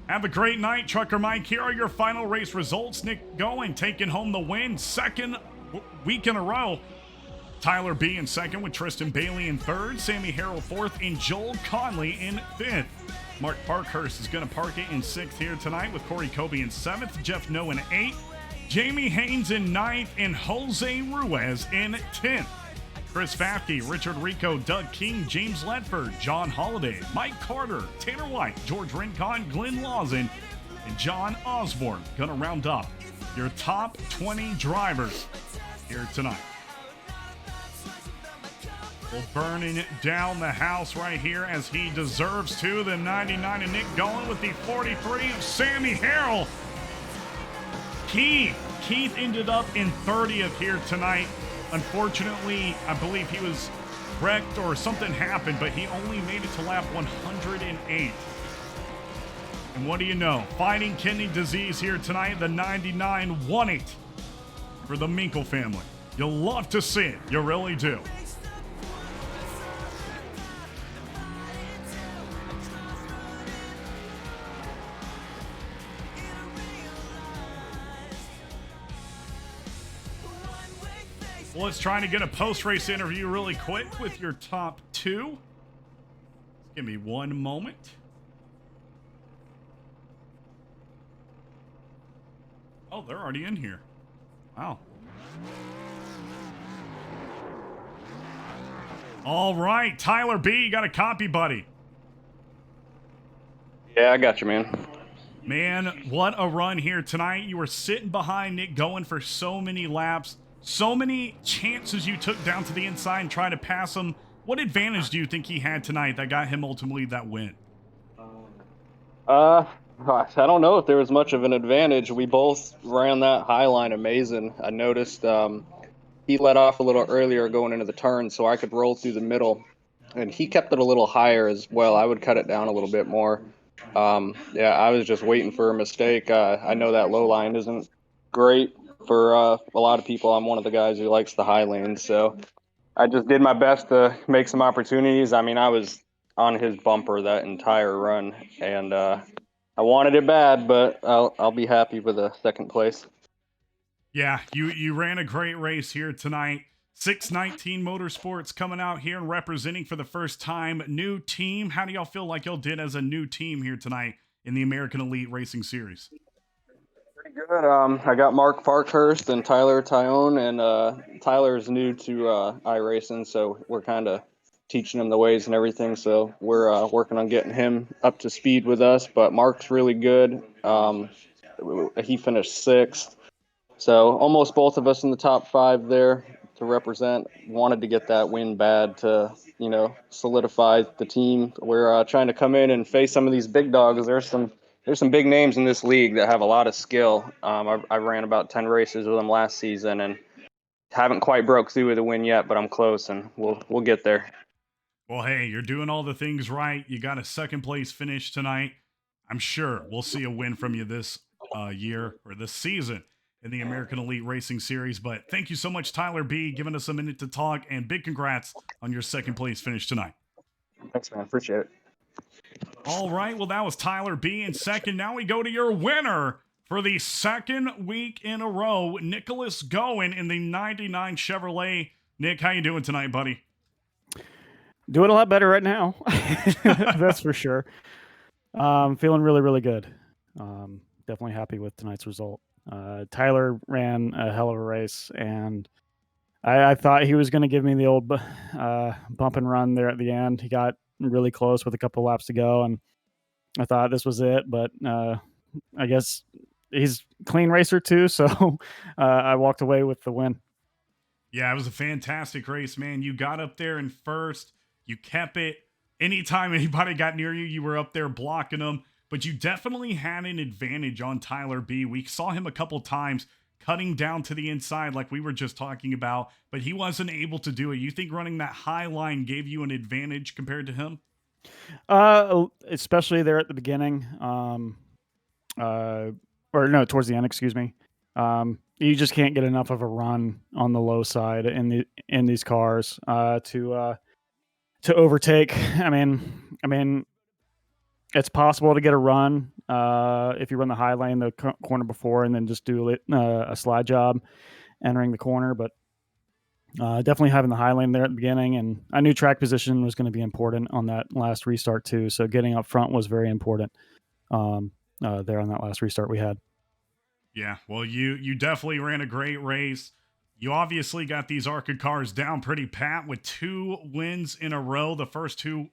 S2: Have a great night, Trucker Mike. Here are your final race results. Nick Goen taking home the win, 2nd week in a row. Tyler B in 2nd with Tristan Bailey in 3rd. Sammy Harrell 4th and Joel Conley in 5th. Mark Parkhurst is going to park it in 6th here tonight with Corey Kobe in 7th. Jeff Noe in 8th. Jamie Haynes in 9th and Jose Ruiz in 10th. Chris Fafke, Richard Rico, Doug King, James Ledford, John Holliday, Mike Carter, Tanner White, George Rincon, Glenn Lawson, and John Osborne going to round up your top 20 drivers here tonight. Well, burning it down the house right here as he deserves to. The 99 of Nick Goen with the 43 of Sammy Harrell. Keith ended up in 30th here tonight. Unfortunately, I believe he was wrecked or something happened, but he only made it to lap 108. And what do you know? Fighting kidney disease here tonight. The 99 won it for the Minkel family. You'll love to see it. You really do. Well, let's try to get a post-race interview really quick with your top 2. Give me one moment. Oh, they're already in here. Wow. All right, Tyler B, you got a copy, buddy.
S4: Yeah, I got you, man.
S2: Man, what a run here tonight. You were sitting behind Nick going for so many laps, so many chances you took down to the inside and trying to pass him. What advantage do you think he had tonight that got him ultimately that win?
S4: Gosh, I don't know if there was much of an advantage. We both ran that high line amazing. I noticed he let off a little earlier going into the turn, so I could roll through the middle, and he kept it a little higher as well. I would cut it down a little bit more. Yeah, I was just waiting for a mistake. I know that low line isn't great for a lot of people. I'm one of the guys who likes the high lane, so I just did my best to make some opportunities. I mean, I was on his bumper that entire run, and I wanted it bad, but I'll be happy with a second place.
S2: Yeah, you ran a great race here tonight. 619 Motorsports coming out here and representing for the first time. New team. How do y'all feel like y'all did as a new team here tonight in the American Elite Racing Series?
S4: Pretty good. I got Mark Parkhurst and Tyler Tyone, and Tyler's new to iRacing, so we're kind of teaching him the ways and everything. So we're working on getting him up to speed with us. But Mark's really good. He finished sixth. So almost both of us in the top five there to represent. Wanted to get that win bad to, solidify the team. We're trying to come in and face some of these big dogs. There's some big names in this league that have a lot of skill. I ran about 10 races with them last season and haven't quite broke through with a win yet, but I'm close and we'll get there.
S2: Well, hey, you're doing all the things right. You got a second place finish tonight. I'm sure we'll see a win from you this year or this season in the American Elite Racing Series. But thank you so much, Tyler B, giving us a minute to talk, and big congrats on your second place finish tonight.
S4: Thanks, man. Appreciate it.
S2: All right, well, that was Tyler B in second. Now we go to your winner for the second week in a row, Nicholas Goen in the 99 Chevrolet. Nick, how you doing tonight, buddy?
S5: Doing a lot better right now. That's for sure. Feeling really, really good. Definitely happy with tonight's result. Tyler ran a hell of a race, and I thought he was going to give me the old bump and run there at the end. He got really close with a couple laps to go, and I thought this was it, but I guess he's a clean racer too, so I walked away with the win.
S2: Yeah, it was a fantastic race, man. You got up there in first. You kept it. Anytime anybody got near you, you were up there blocking them. But you definitely had an advantage on Tyler B. We saw him a couple times cutting down to the inside like we were just talking about, but he wasn't able to do it. You think running that high line gave you an advantage compared to him?
S5: Especially there at the beginning. Towards the end, excuse me. You just can't get enough of a run on the low side in these cars to overtake. I mean, it's possible to get a run if you run the high lane the corner before and then just do a slide job entering the corner. But definitely having the high lane there at the beginning, and I knew track position was going to be important on that last restart too. So getting up front was very important there on that last restart we had.
S2: Yeah, well, you definitely ran a great race. You obviously got these ARCA cars down pretty pat with 2 wins in a row, the first 2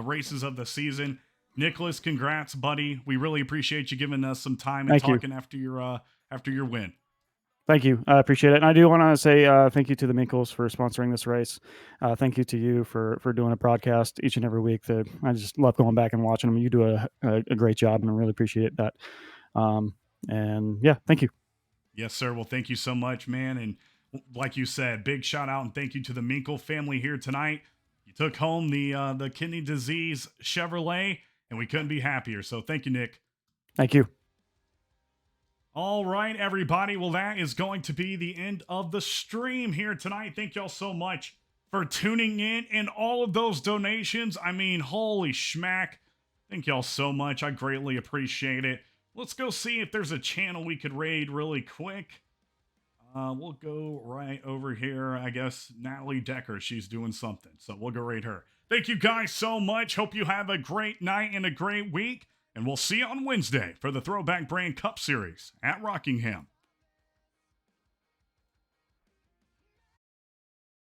S2: races of the season. Nicholas, congrats, buddy. We really appreciate you giving us some time and talking after your win.
S5: Thank you. I appreciate it. And I do want to say thank you to the Minkels for sponsoring this race. Thank you to you for doing a broadcast each and every week. I just love going back and watching them. You do a great job, and I really appreciate that. And yeah, thank you.
S2: Yes, sir. Well, thank you so much, man. And like you said, big shout out and thank you to the Minkel family here tonight. You took home the kidney disease Chevrolet, and we couldn't be happier. So thank you, Nick.
S5: Thank you.
S2: All right, everybody. Well, that is going to be the end of the stream here tonight. Thank y'all so much for tuning in and all of those donations. I mean, holy schmack. Thank y'all so much. I greatly appreciate it. Let's go see if there's a channel we could raid really quick. We'll go right over here. I guess Natalie Decker, she's doing something. So we'll go raid her. Thank you guys so much. Hope you have a great night and a great week. And we'll see you on Wednesday for the Throwback Brand Cup Series at Rockingham.